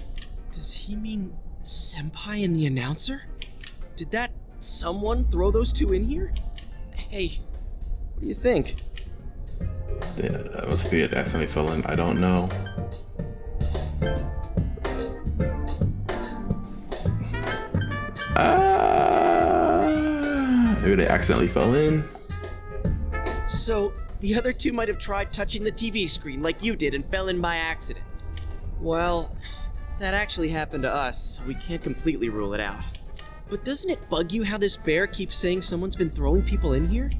Does he mean Senpai and the announcer? Did that someone throw those two in here? Hey, what do you think? Yeah, that must be it. Accidentally fell in. I don't know. Maybe they accidentally fell in. So, the other two might have tried touching the TV screen like you did and fell in by accident. Well, that actually happened to us, so we can't completely rule it out. But doesn't it bug you how this bear keeps saying someone's been throwing people in here?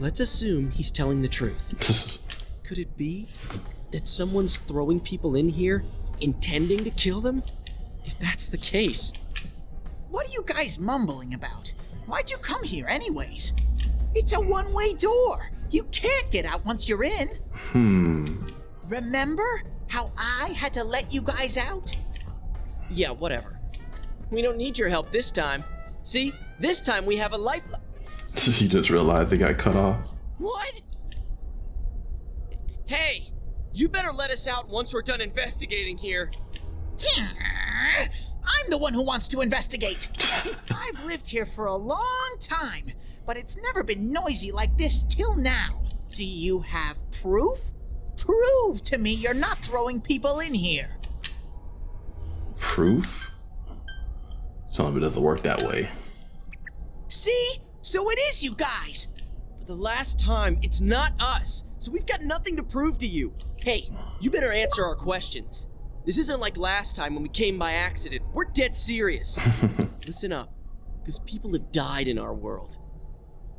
Let's assume he's telling the truth. Could it be that someone's throwing people in here intending to kill them? If that's the case... What are you guys mumbling about? Why'd you come here anyways? It's a one-way door. You can't get out once you're in. Remember how I had to let you guys out? Yeah, whatever. We don't need your help this time. See? This time we have a lifeline. You just realized they got cut off. What? Hey! You better let us out once we're done investigating here. I'm the one who wants to investigate. I've lived here for a long time, but it's never been noisy like this till now. Do you have proof? Prove to me you're not throwing people in here. Proof? Telling me it doesn't work that way. See? So it is you guys. For the last time, it's not us, so we've got nothing to prove to you. Hey, you better answer our questions. This isn't like last time when we came by accident. We're dead serious. Listen up, because people have died in our world.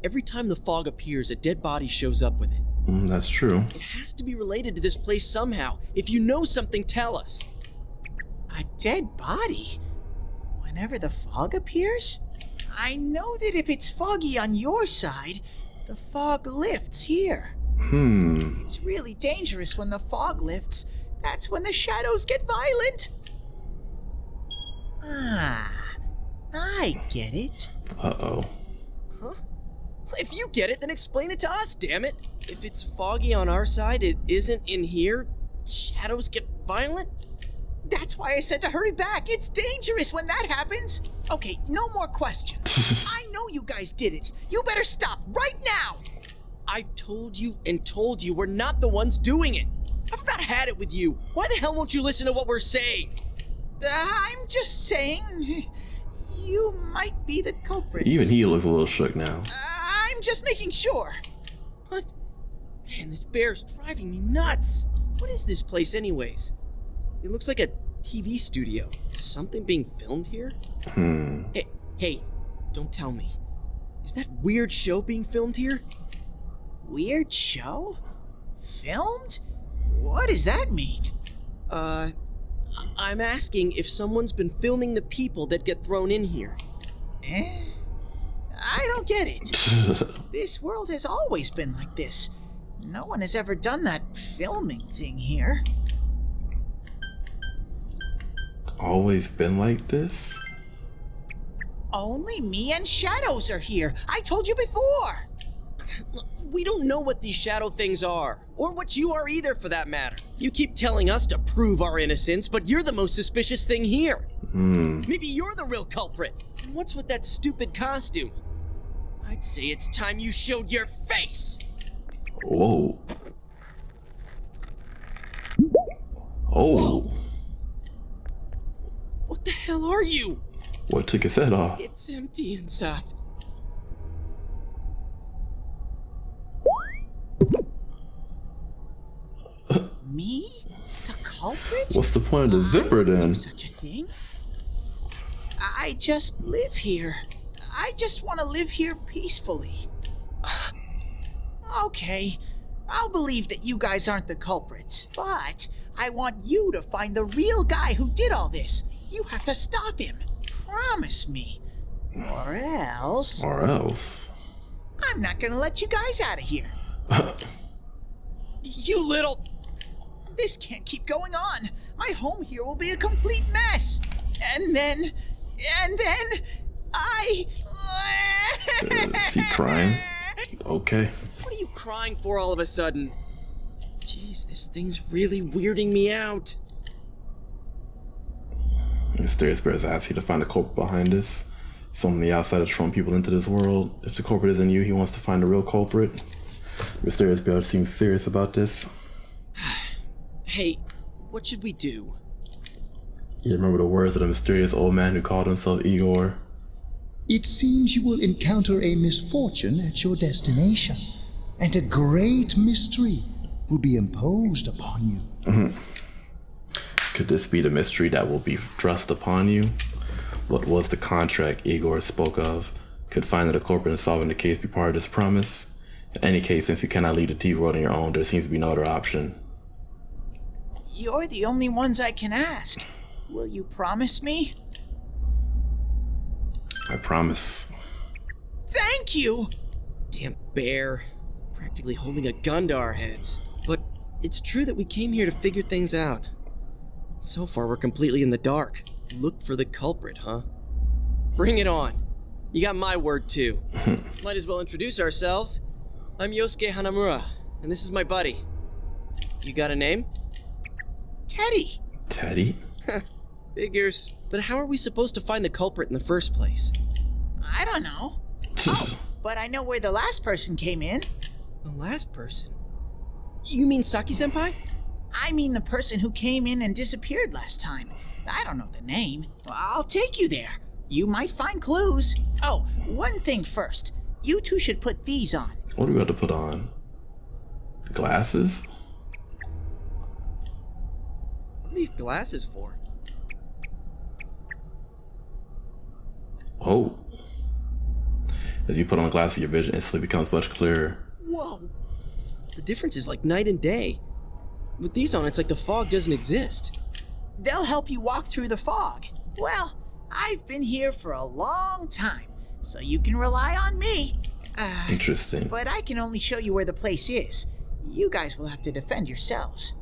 Every time the fog appears, a dead body shows up with it. That's true. It has to be related to this place somehow. If you know something, tell us. A dead body? Whenever the fog appears? I know that if it's foggy on your side, the fog lifts here. It's really dangerous when the fog lifts. That's when the shadows get violent. Ah, I get it. Uh-oh. Huh? If you get it, then explain it to us, damn it. If it's foggy on our side, it isn't in here. Shadows get violent? That's why I said to hurry back. It's dangerous when that happens. Okay, no more questions. I know you guys did it. You better stop right now. I've told you and told you we're not the ones doing it. I've about had it with you. Why the hell won't you listen to what we're saying? I'm just saying, you might be the culprit. Even he looks a little shook now. I'm just making sure. What? Man, this bear's driving me nuts. What is this place anyways? It looks like a TV studio. Is something being filmed here? Hey, don't tell me. Is that weird show being filmed here? Weird show? Filmed? What does that mean? I'm asking if someone's been filming the people that get thrown in here. I don't get it. This world has always been like this. No one has ever done that filming thing here. Always been like this? Only me and Shadows are here. I told you before. We don't know what these shadow things are, or what you are either for that matter. You keep telling us to prove our innocence, but you're the most suspicious thing here. Maybe you're the real culprit. And what's with that stupid costume? I'd say it's time you showed your face. Whoa. Oh. Whoa. What the hell are you? What took his head off? It's empty inside. Me? The culprit? What's the point of the zipper then? Such a thing? I just live here. I just want to live here peacefully. Okay, I'll believe that you guys aren't the culprits, but I want you to find the real guy who did all this. You have to stop him. Promise me. Or else... I'm not gonna let you guys out of here. You little... This can't keep going on. My home here will be a complete mess. And then I... Is he crying? Okay. What are you crying for all of a sudden? Jeez, this thing's really weirding me out. Mysterious Bears asks you to find the culprit behind this. So many outsiders throwing people into this world. If the culprit isn't you, he wants to find the real culprit. Mysterious Bears seems serious about this. Hey, what should we do? You remember the words of the mysterious old man who called himself Igor? It seems you will encounter a misfortune at your destination, and a great mystery will be imposed upon you. Could this be the mystery that will be thrust upon you? What was the contract Igor spoke of? Could finding the culprit and solving the case be part of this promise? In any case, since you cannot leave the TV world on your own, there seems to be no other option. You're the only ones I can ask. Will you promise me? I promise. Thank you! Damn bear. Practically holding a gun to our heads. But it's true that we came here to figure things out. So far, we're completely in the dark. Look for the culprit, huh? Bring it on. You got my word, too. Might as well introduce ourselves. I'm Yosuke Hanamura, and this is my buddy. You got a name? Teddy. Teddy? Figures. But how are we supposed to find the culprit in the first place? I don't know. But I know where the last person came in. The last person? You mean Saki-senpai? I mean the person who came in and disappeared last time. I don't know the name. Well, I'll take you there. You might find clues. Oh, one thing first. You two should put these on. What are we about to put on? Glasses? What are these glasses for? Oh. As you put on glasses, your vision instantly becomes much clearer. Whoa! The difference is like night and day. With these on, it's like the fog doesn't exist. They'll help you walk through the fog. Well, I've been here for a long time, so you can rely on me. Interesting. But I can only show you where the place is. You guys will have to defend yourselves.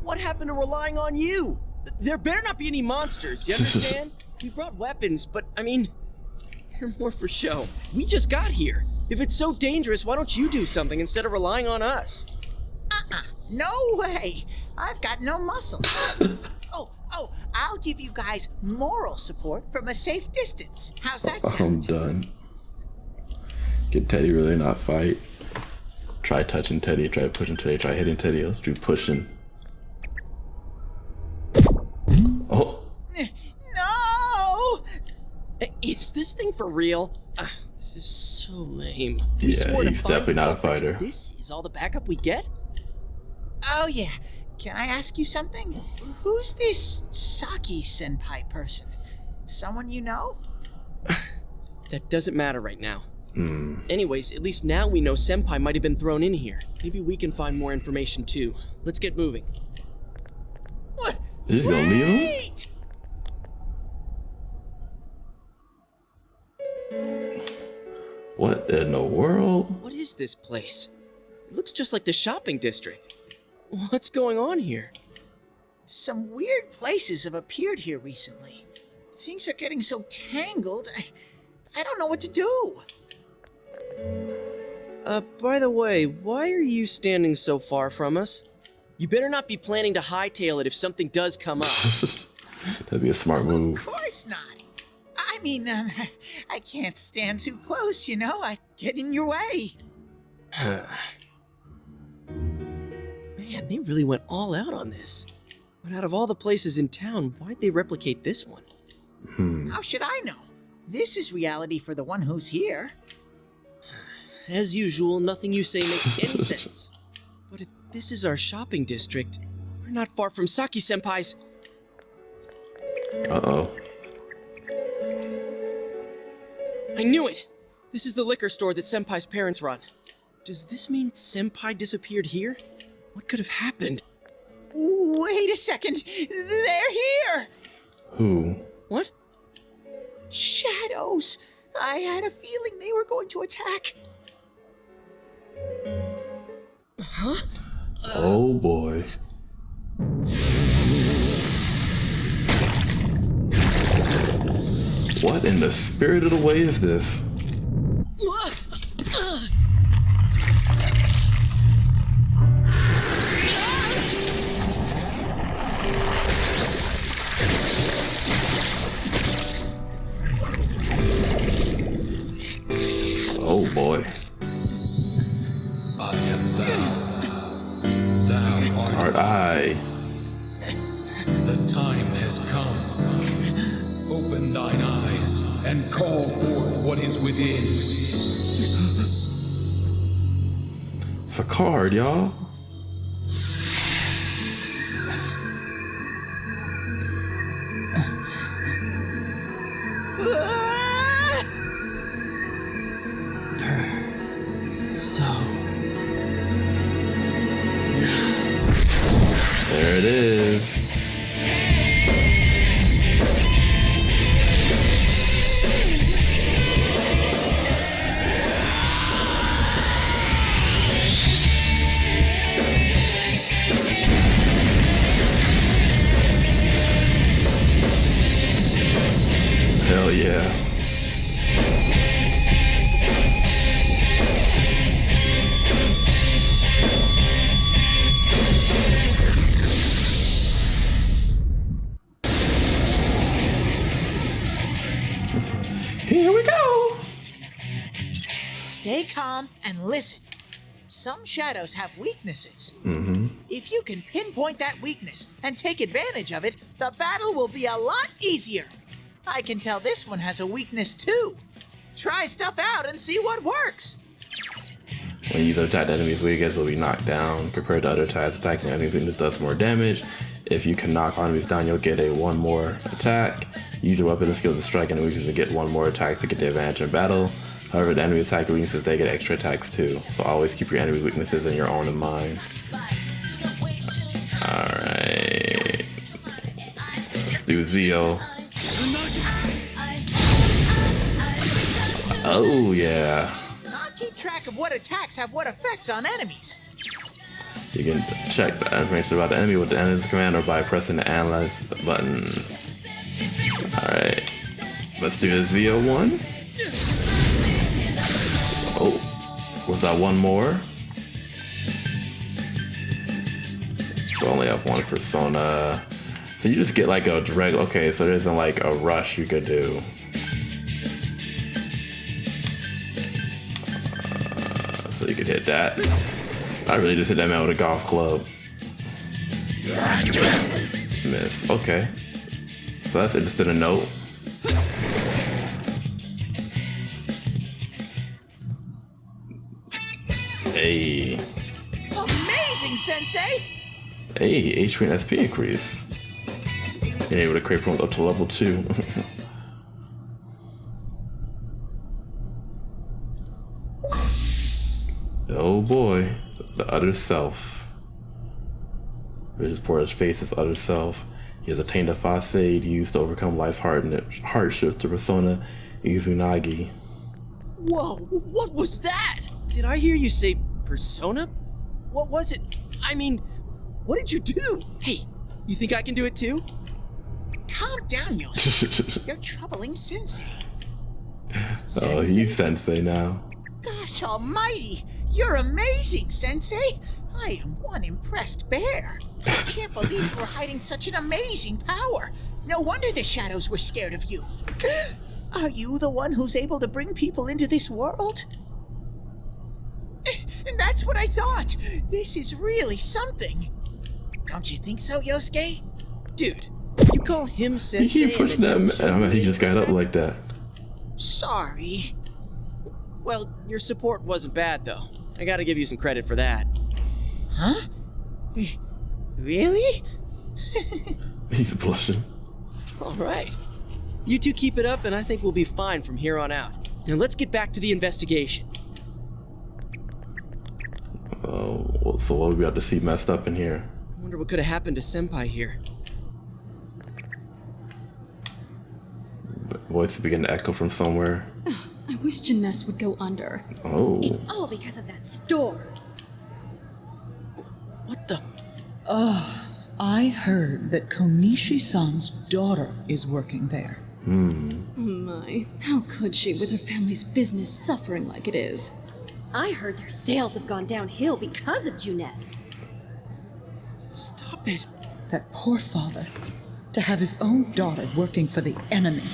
What happened to relying on you? There better not be any monsters, you understand? We brought weapons, but I mean, they're more for show. We just got here. If it's so dangerous, why don't you do something instead of relying on us? No way. I've got no muscle. Oh, I'll give you guys moral support from a safe distance. How's that sound? I'm done. Can Teddy really not fight? Try touching Teddy, try pushing Teddy, try hitting Teddy, let's do pushing. Oh. No! Is this thing for real? This is so lame. Yeah, he's definitely not a fighter. This is all the backup we get? Oh yeah. Can I ask you something? Who's this Saki-senpai person? Someone you know? That doesn't matter right now. Anyways, at least now we know Senpai might have been thrown in here. Maybe we can find more information too. Let's get moving. What? They're just gonna leave him? What in the world? What is this place? It looks just like the shopping district. What's going on here? Some weird places have appeared here recently. Things are getting so tangled, I don't know what to do. By the way, why are you standing so far from us? You better not be planning to hightail it if something does come up. That'd be a smart move. Of course not. I mean, I can't stand too close, you know? I get in your way. Man, they really went all out on this. But out of all the places in town, why'd they replicate this one? How should I know? This is reality for the one who's here. As usual, nothing you say makes any sense. But if this is our shopping district, we're not far from Saki-senpai's. Uh-oh. I knew it! This is the liquor store that Senpai's parents run. Does this mean Senpai disappeared here? What could have happened? Wait a second! They're here! Who? What? Shadows! I had a feeling they were going to attack. Huh? Oh boy. What in the spirit of the way is this? Oh boy. I am thou. Thou art I. The time has come. Open thine eyes and call forth what is within. It's a card, y'all. There it is. Hell yeah. Here we go. Stay calm and listen. Some shadows have weaknesses. Mm-hmm. If you can pinpoint that weakness and take advantage of it, the battle will be a lot easier. I can tell this one has a weakness too. Try stuff out and see what works. When you use attack enemies' weakness will be knocked down. Compared to other types, attacking enemies' weakness does more damage. If you can knock enemies down, you'll get a 1 more attack. Use your weapon and skill to strike enemies to get 1 more attack to get the advantage in battle. However, the enemy attack weaknesses, they get extra attacks too. So always keep your enemy's weaknesses in your own in mind. Alright. Let's do Zio. Oh yeah. I'll keep track of what attacks have what effects on enemies. You can check the information about the enemy with the enemy's command or by pressing the analyze button. Alright. Let's do the Zio one. Oh. Was that 1 more? So only have 1 persona. So you just get like a direct, okay, so there isn't like a rush you could do. So you could hit that. I really just hit that man with a golf club. Miss, okay. So that's interesting to note. Hey. Amazing, Sensei! Hey, HP and SP increase. You're able to create from up to level 2. Oh boy, the other self. His Porter's face is other self. He has attained a facade used to overcome life's hardships, the persona Izunagi. Whoa, what was that? Did I hear you say persona? What was it? I mean, what did you do? Hey, you think I can do it too? Calm down, Yosuke. You're troubling Sensei. Oh, he's Sensei now. Gosh almighty, you're amazing, Sensei. I am one impressed bear. I can't believe you were hiding such an amazing power. No wonder the shadows were scared of you. Are you the one who's able to bring people into this world? That's what I thought. This is really something. Don't you think so, Yosuke? Dude, you call him You Sensei keep pushing that man. I mean, he just got up like that. Sorry. Well, your support wasn't bad, though. I gotta give you some credit for that. Huh? Really? He's blushing. All right. You two keep it up, and I think we'll be fine from here on out. Now let's get back to the investigation. Oh, well, so what are we about to see messed up in here? I wonder what could have happened to Senpai here. Voices begin to echo from somewhere. I wish Jeunesse would go under. Oh. It's all because of that store. What the? I heard that Konishi-san's daughter is working there. Oh my, how could she with her family's business suffering like it is? I heard their sales have gone downhill because of Jeunesse. Stop it. That poor father. To have his own daughter working for the enemy.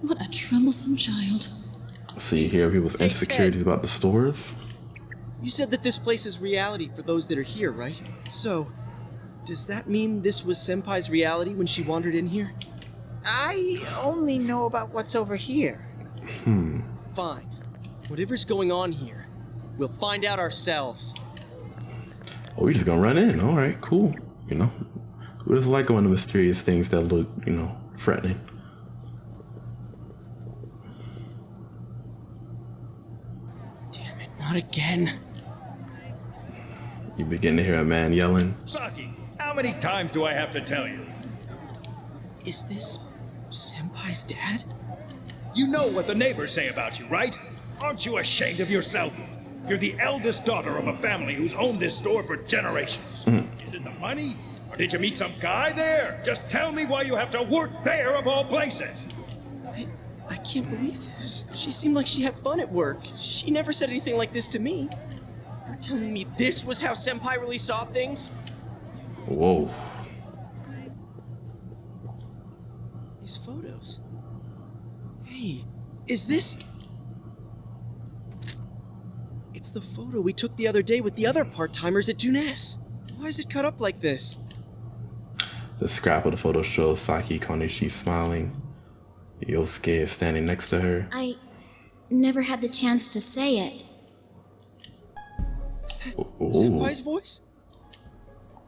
What a troublesome child. So you hear people's insecurities about the stores? You said that this place is reality for those that are here, right? So, does that mean this was Senpai's reality when she wandered in here? I only know about what's over here. Fine. Whatever's going on here, we'll find out ourselves. Oh, we just gonna run in. All right, cool. You know, who doesn't like going to mysterious things that look, you know, threatening? Damn it, not again. You begin to hear a man yelling. Saki, how many times do I have to tell you? Is this Senpai's dad? You know what the neighbors say about you, right? Aren't you ashamed of yourself? You're the eldest daughter of a family who's owned this store for generations. Is it the money? Or did you meet some guy there? Just tell me why you have to work there of all places. I can't believe this. She seemed like she had fun at work. She never said anything like this to me. You're telling me this was how Senpai really saw things? Whoa. These photos. Hey, is this... It's the photo we took the other day with the other part-timers at Jeunesse. Why is it cut up like this? The scrap of the photo shows Saki Konishi smiling. Yosuke is standing next to her. I never had the chance to say it. Is that Senpai's voice?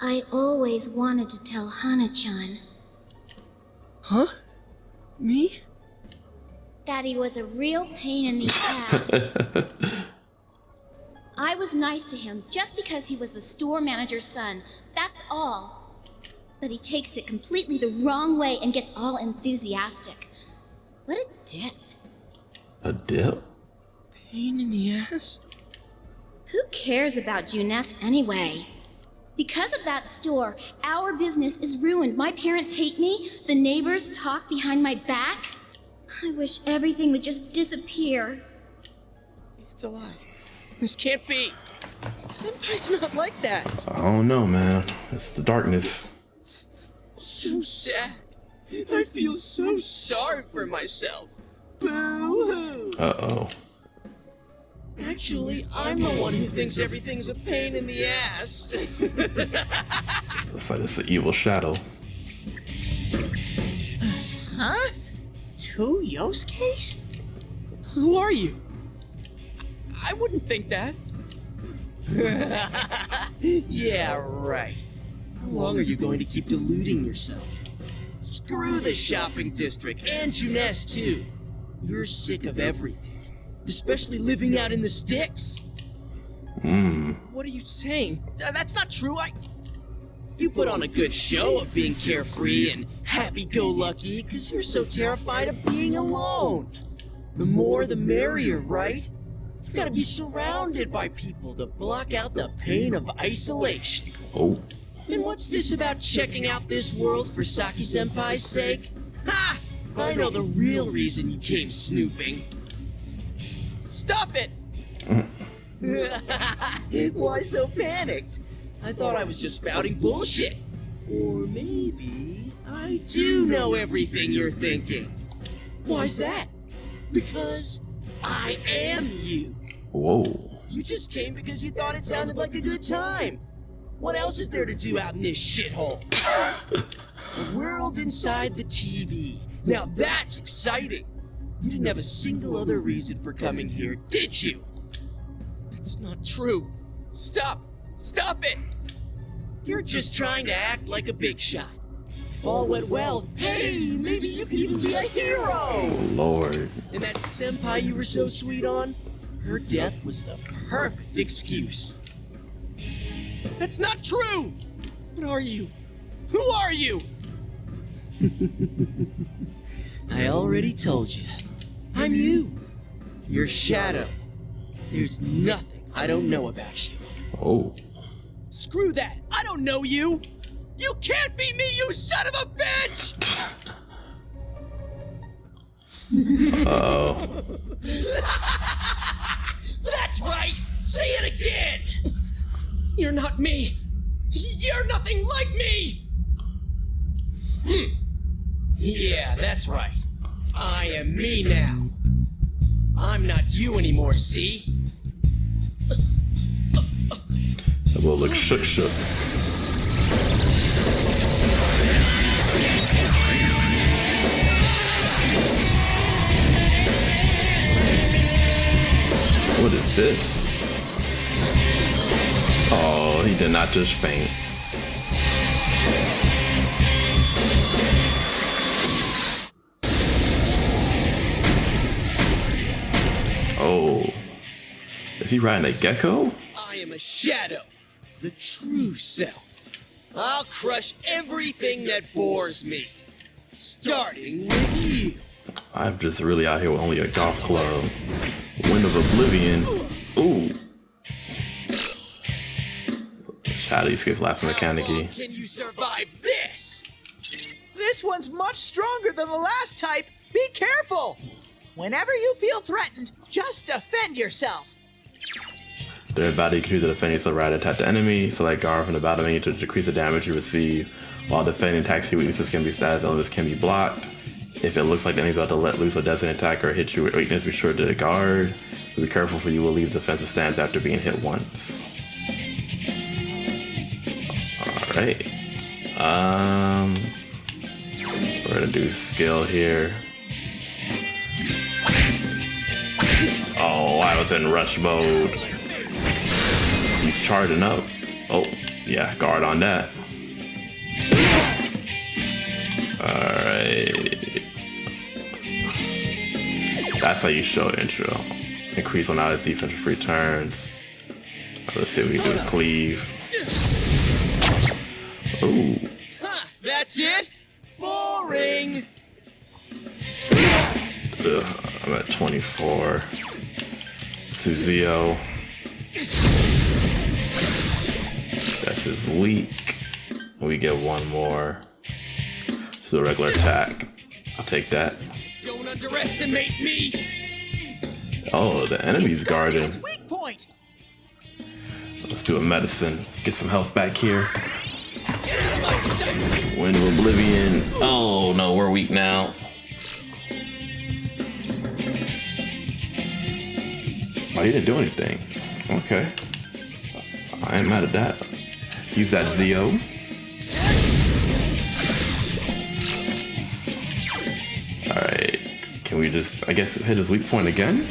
I always wanted to tell Hana-chan. Huh? Me? That he was a real pain in the ass. I was nice to him just because he was the store manager's son. That's all. But he takes it completely the wrong way and gets all enthusiastic. What a dip. A dip? Pain in the ass? Who cares about Jeunesse anyway? Because of that store, our business is ruined. My parents hate me. The neighbors talk behind my back. I wish everything would just disappear. It's a lie. This can't be. Senpai's not like that. I don't know, man. It's the darkness. So sad. I feel so sorry for myself. Boo-hoo. Uh-oh. Actually, I'm the one who thinks everything's a pain in the ass. Looks like it's the evil shadow. Huh? Two Yosuke's? Who are you? I wouldn't think that. Yeah, right. How long are you going to keep deluding yourself? Screw the shopping district and Jeunesse too. You're sick of everything, especially living out in the sticks. What are you saying? That's not true. You put on a good show of being carefree and happy-go-lucky because you're so terrified of being alone. The more the merrier, right? You've got to be surrounded by people to block out the pain of isolation. Oh. And what's this about checking out this world for Saki-senpai's sake? Ha! I know the real reason you came snooping. Stop it! Why so panicked? I thought I was just spouting bullshit. Or maybe I do know everything you're thinking. Why's that? Because I am you. Whoa. You just came because you thought it sounded like a good time. What else is there to do out in this shithole? The world inside the TV. Now that's exciting. You didn't have a single other reason for coming here, did you? It's not true. Stop! Stop it! You're just trying to act like a big shot. If all went well, hey, maybe you could even be a hero! Oh, Lord. And that senpai you were so sweet on, her death was the perfect excuse. That's not true! What are you? Who are you? I already told you. I'm you. Your shadow. There's nothing I don't know about you. Oh. Screw that! I don't know you! You can't be me, you son of a bitch! Uh-oh. That's right! Say it again! You're not me! You're nothing like me! Yeah, that's right. I am me now. I'm not you anymore, see? That will look shook. What is this? Oh, he did not just faint. Oh. Is he riding a gecko? I am a shadow. The true self. I'll crush everything that bores me. Starting with you. I'm just really out here with only a golf club. Wind of Oblivion. Ooh. Shadow escapes laughing mechanic-y. Can you survive this? This one's much stronger than the last type. Be careful. Whenever you feel threatened, just defend yourself. During battle, you can use the defending so right to attack the enemy. Select guard from the battle menu to decrease the damage you receive. While defending, attacks your weaknesses can be status elements can be blocked. If it looks like the enemy's about to let loose a designated attacker or hit you with weakness, be sure to guard. Be careful, for you will leave defensive stance after being hit once. Alright. We're gonna do skill here. Oh, I was in rush mode. He's charging up. Oh, yeah, guard on that. Alright. That's how you show intro. Increase on all his defensive free turns. Let's see what we can do to cleave. Ooh. That's it? Boring! Ugh, I'm at 24. Suzuo. That's his leak. We get one more. This is a regular attack. I'll take that. Don't underestimate me! Oh, the enemy's guarding. Weak point. Let's do a medicine. Get some health back here. Wind of Oblivion. Oh no, we're weak now. Oh, he didn't do anything. Okay. I ain't mad at that. Use that Zio. Alright. Can we just, I guess, hit his weak point again?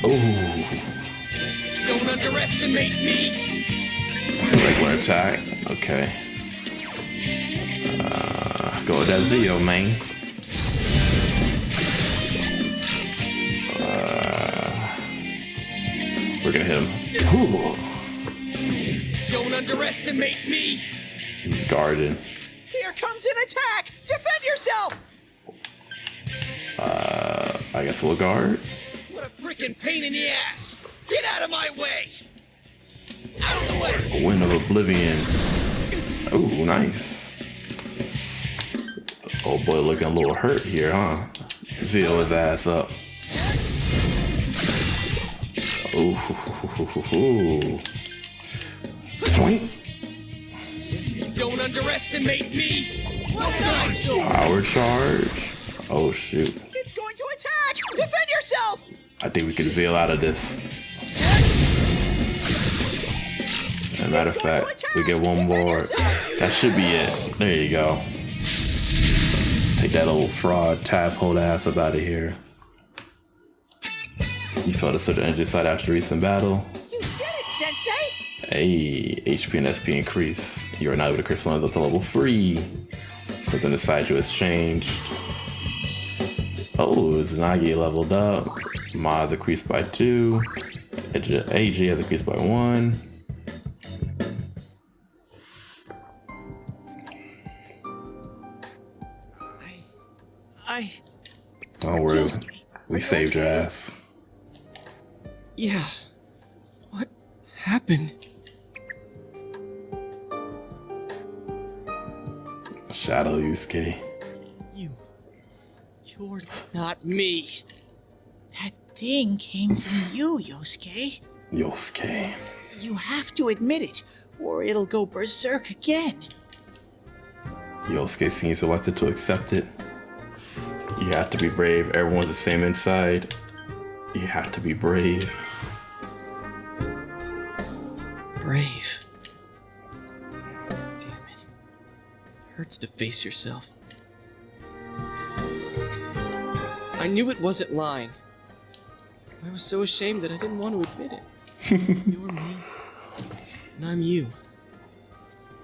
Oh. Don't underestimate me! It's a regular attack. Okay. Go with that Zio, man. We're gonna hit him. Ooh. Don't underestimate me! He's guarded. Here comes an attack! Defend yourself! I guess we'll guard. What a freaking pain in the ass! Get out of my way! Out of the way! Wind of Oblivion. Oh, nice. Old boy looking a little hurt here, huh? Zeal his ass up. Ooh. Swing. Don't underestimate me! What did I do? Power charge. Oh, shoot. It's going to attack! Defend yourself! I think we can Zeal out of this. As a matter of fact, we get one more. That should be it. There you go. Take that old fraud tadpole ass up out of here. You felt a certain energy side after recent battle. You did it, Sensei! Hey, HP and SP increase. You are now able to crystal up to level 3. Something inside you has changed. Oh, Zanagi leveled up. Ma has increased by 2. AG has increased by 1. Don't worry, we saved your ass. Yeah. What happened? Shadow Yusuke. You're not me. That thing came from you, Yosuke. Yosuke. You have to admit it, or it'll go berserk again. Yosuke seems elected to accept it. You have to be brave. Everyone's the same inside. You have to be brave. Brave. Damn it. Hurts to face yourself. I knew it wasn't lying. I was so ashamed that I didn't want to admit it. You're me, and I'm you.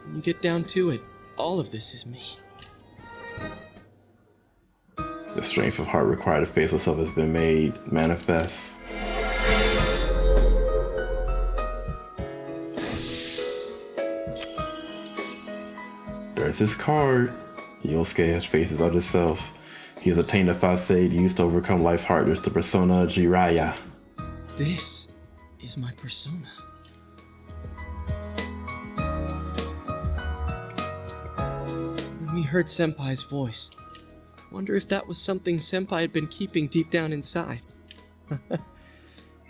When you get down to it, all of this is me. The strength of heart required to face yourself has been made manifest. There's his card. Yosuke has faced his other self. He has attained a facade used to overcome life's hardness, the persona Jiraiya. This is my persona. When we heard Senpai's voice, I wonder if that was something Senpai had been keeping deep down inside.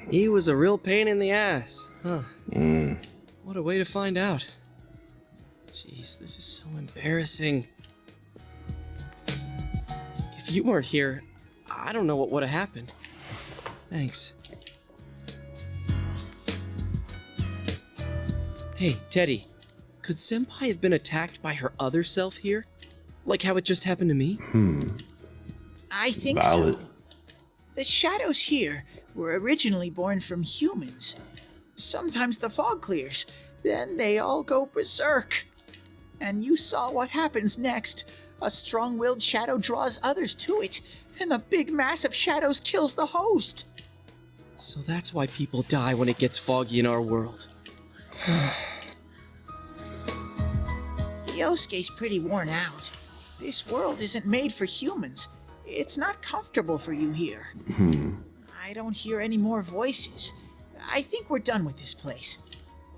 He was a real pain in the ass, huh? What a way to find out. Jeez, this is so embarrassing. If you weren't here, I don't know what would have happened. Thanks. Hey, Teddy, could Senpai have been attacked by her other self here? Like how it just happened to me? I think Valid. so. The shadows here were originally born from humans. Sometimes the fog clears, then they all go berserk. And you saw what happens next. A strong-willed shadow draws others to it, and the big mass of shadows kills the host. So that's why people die when it gets foggy in our world. Yosuke's pretty worn out. This world isn't made for humans. It's not comfortable for you here. I don't hear any more voices. I think we're done with this place.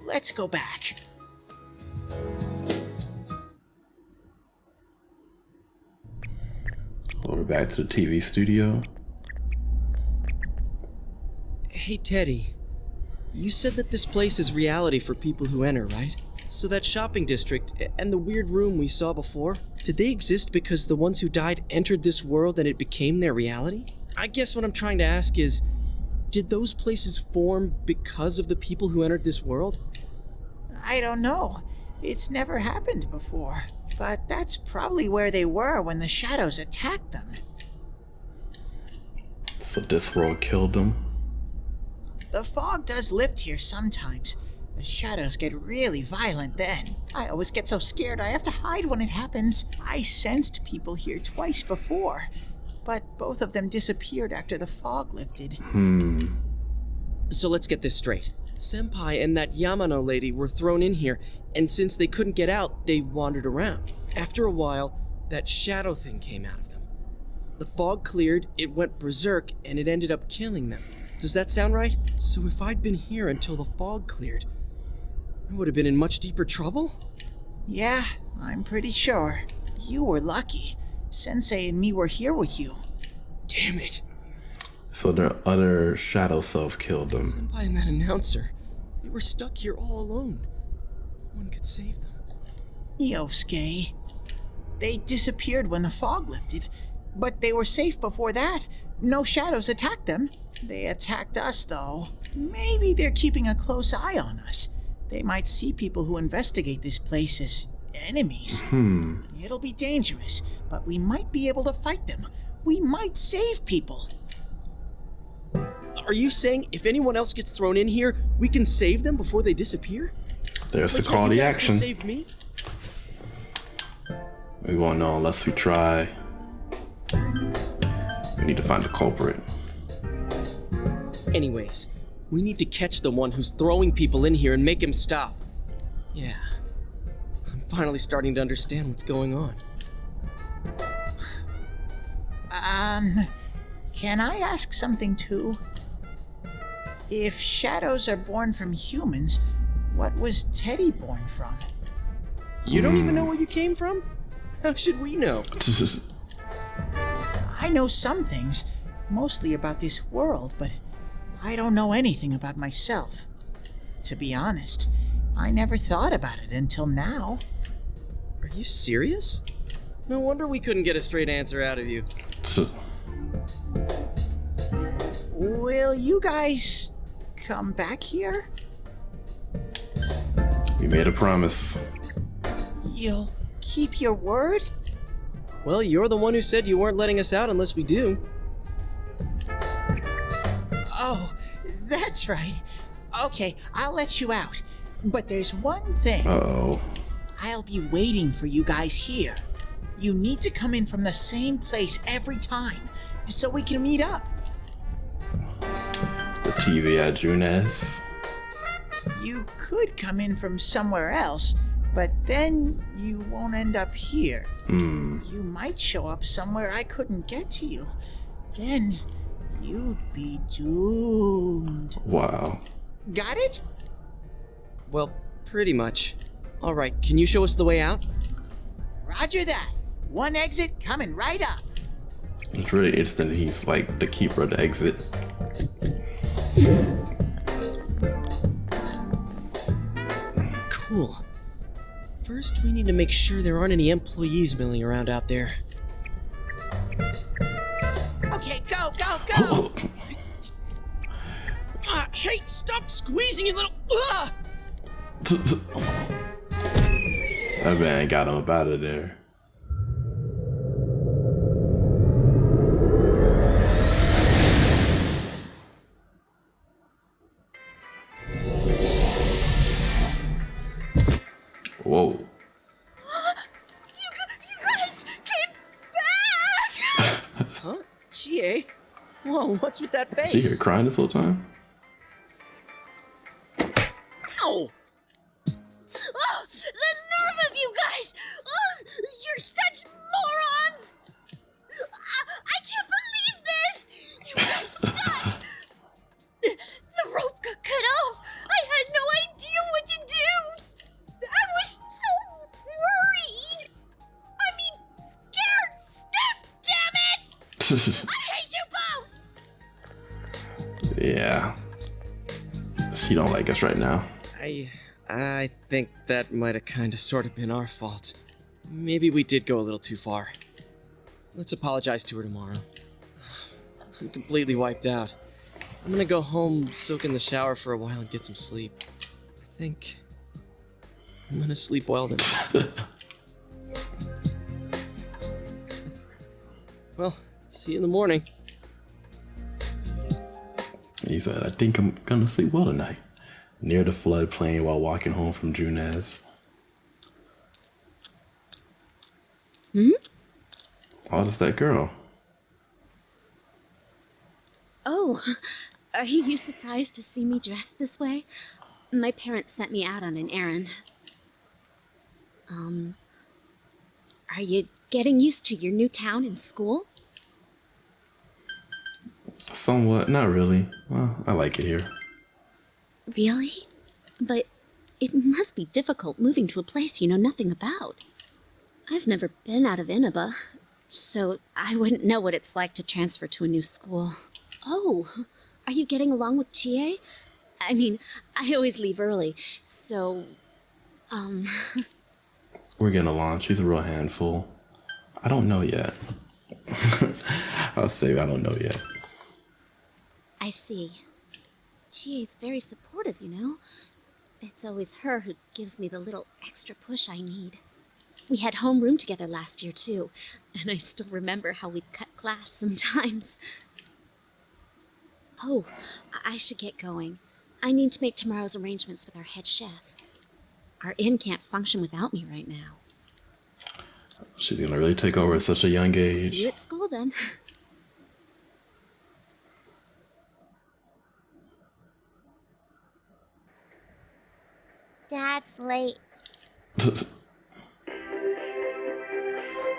Let's go back. We're back to the TV studio. Hey, Teddy. You said that this place is reality for people who enter, right? So that shopping district and the weird room we saw before, did they exist because the ones who died entered this world and it became their reality? I guess what I'm trying to ask is, did those places form because of the people who entered this world? I don't know. It's never happened before. But that's probably where they were when the shadows attacked them. So this world killed them. The fog does lift here sometimes. The shadows get really violent then. I always get so scared I have to hide when it happens. I sensed people here twice before, but both of them disappeared after the fog lifted. So let's get this straight. Senpai and that Yamano lady were thrown in here, and since they couldn't get out, they wandered around. After a while, that shadow thing came out of them. The fog cleared, it went berserk, and it ended up killing them. Does that sound right? So if I'd been here until the fog cleared, I would have been in much deeper trouble? Yeah, I'm pretty sure. You were lucky. Sensei and me were here with you. Damn it. So their other shadow self killed them. Senpai and that announcer, they were stuck here all alone. No one could save them. Yosuke. They disappeared when the fog lifted, but they were safe before that. No shadows attacked them. They attacked us, though. Maybe they're keeping a close eye on us. They might see people who investigate this place as enemies. It'll be dangerous, but we might be able to fight them. We might save people. Are you saying if anyone else gets thrown in here, we can save them before they disappear? There's the call to action. Save me? We won't know unless we try. We need to find the culprit. Anyways, we need to catch the one who's throwing people in here and make him stop. Yeah. I'm finally starting to understand what's going on. Can I ask something too? If shadows are born from humans, what was Teddy born from? You don't even know where you came from? How should we know? I know some things, mostly about this world, but I don't know anything about myself. To be honest, I never thought about it until now. Are you serious? No wonder we couldn't get a straight answer out of you. Will you guys come back here? We made a promise. You'll keep your word? Well, you're the one who said you weren't letting us out unless we do. Oh, that's right. Okay, I'll let you out. But there's one thing. Uh-oh. I'll be waiting for you guys here. You need to come in from the same place every time, so we can meet up. The TV at Junes. You could come in from somewhere else, but then you won't end up here. You might show up somewhere I couldn't get to you. Then you'd be doomed. Wow. Got it? Well, pretty much. All right, can you show us the way out? Roger that. One exit coming right up. It's really interesting that he's like the keeper of the exit. Cool. First, we need to make sure there aren't any employees milling around out there. Okay, go, go, go! Hey, stop squeezing, you little... That man got him up out of there. Whoa. You guys came back! Huh? Chie? Whoa, what's with that face? Is she here crying this whole time? Ow! Oh, the nerve of you guys! Oh, you're such morons! I can't believe this! You guys suck! The rope got cut off! I had no idea what to do! I was so worried! I mean, scared stiff, damn it! I hate you both! Yeah. She don't like us right now. I think that might have kind of sort of been our fault. Maybe we did go a little too far. Let's apologize to her tomorrow. I'm completely wiped out. I'm gonna go home, soak in the shower for a while, and get some sleep. I think I'm gonna sleep well tonight. Well, see you in the morning. He said, I think I'm gonna sleep well tonight. Near the floodplain while walking home from Junes. Hmm? Oh, that's that girl. Oh, Are you surprised to see me dressed this way? My parents sent me out on an errand. Are you getting used to your new town and school? Somewhat, not really. Well, I like it here. Really? But it must be difficult moving to a place you know nothing about. I've never been out of Inaba, so I wouldn't know what it's like to transfer to a new school. Oh, are you getting along with Chie? I mean, I always leave early, so, We're getting along. She's a real handful. I don't know yet. I'll say I don't know yet. I see. Chie's very supportive, you know? It's always her who gives me the little extra push I need. We had homeroom together last year, too, and I still remember how we'd cut class sometimes. Oh, I should get going. I need to make tomorrow's arrangements with our head chef. Our inn can't function without me right now. She's gonna really take over at such a young age. See you at school, then. Dad's late.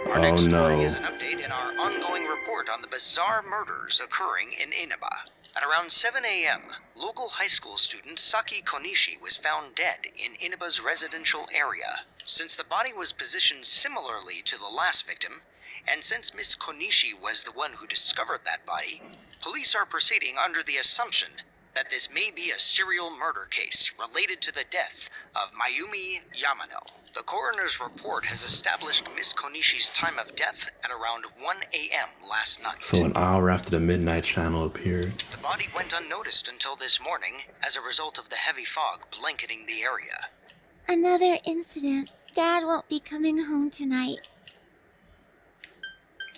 Our next story is an update in our ongoing report on the bizarre murders occurring in Inaba. At around 7 a.m., local high school student Saki Konishi was found dead in Inaba's residential area. Since the body was positioned similarly to the last victim, and since Miss Konishi was the one who discovered that body, police are proceeding under the assumption that this may be a serial murder case related to the death of Mayumi Yamano. The coroner's report has established Miss Konishi's time of death at around 1 a.m. last night. So an hour after the Midnight Channel appeared. The body went unnoticed until this morning as a result of the heavy fog blanketing the area. Another incident. Dad won't be coming home tonight.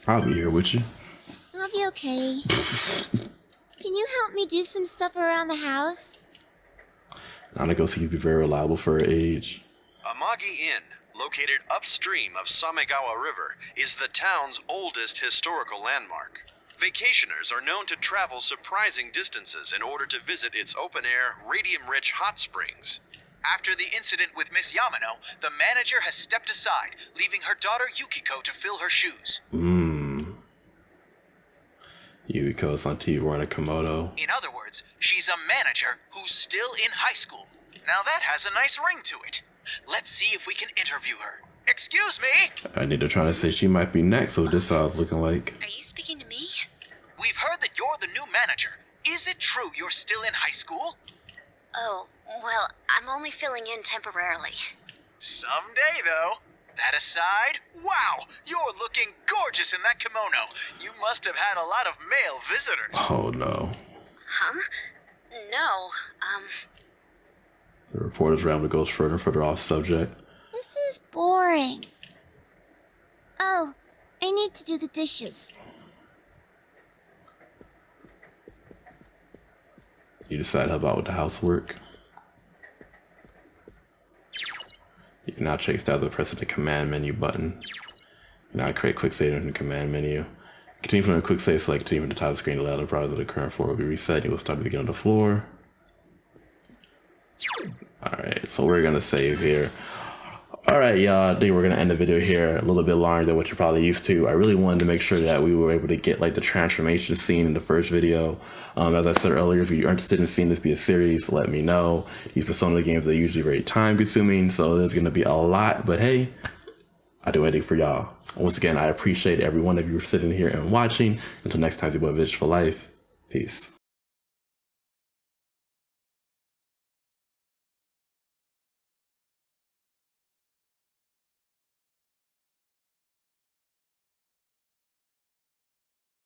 I'll be here with you. I'll be okay. Can you help me do some stuff around the house? Nanako seems to be very reliable for her age. Amagi Inn, located upstream of Samegawa River, is the town's oldest historical landmark. Vacationers are known to travel surprising distances in order to visit its open-air, radium-rich hot springs. After the incident with Miss Yamano, the manager has stepped aside, leaving her daughter Yukiko to fill her shoes. Yukiko's on TV wearing a Komodo. In other words, she's a manager who's still in high school. Now that has a nice ring to it. Let's see if we can interview her. Excuse me? I need to try to say she might be next, so this is how it's looking like. Are you speaking to me? We've heard that you're the new manager. Is it true you're still in high school? Oh, well, I'm only filling in temporarily. Someday, though. That aside, wow, you're looking gorgeous in that kimono. You must have had a lot of male visitors. Oh no. Huh? No, The reporter's rambler goes further and further off subject. This is boring. Oh, I need to do the dishes. You decide to help out with the housework. You can now check stats by pressing the command menu button. You now create quick save in the command menu. Continue from the quick save select, continue from the top of the screen to allow the progress of the current floor will be reset. You will start to begin on the floor. Alright, so we're gonna save here. Alright, y'all, I think we're gonna end the video here a little bit longer than what you're probably used to. I really wanted to make sure that we were able to get like the transformation scene in the first video. As I said earlier, if you're interested in seeing this be a series, let me know. These Persona games are usually very time consuming, so there's gonna be a lot, but hey, I do anything for y'all. Once again, I appreciate every one of you sitting here and watching. Until next time, it's your boy Vish for Life. Peace.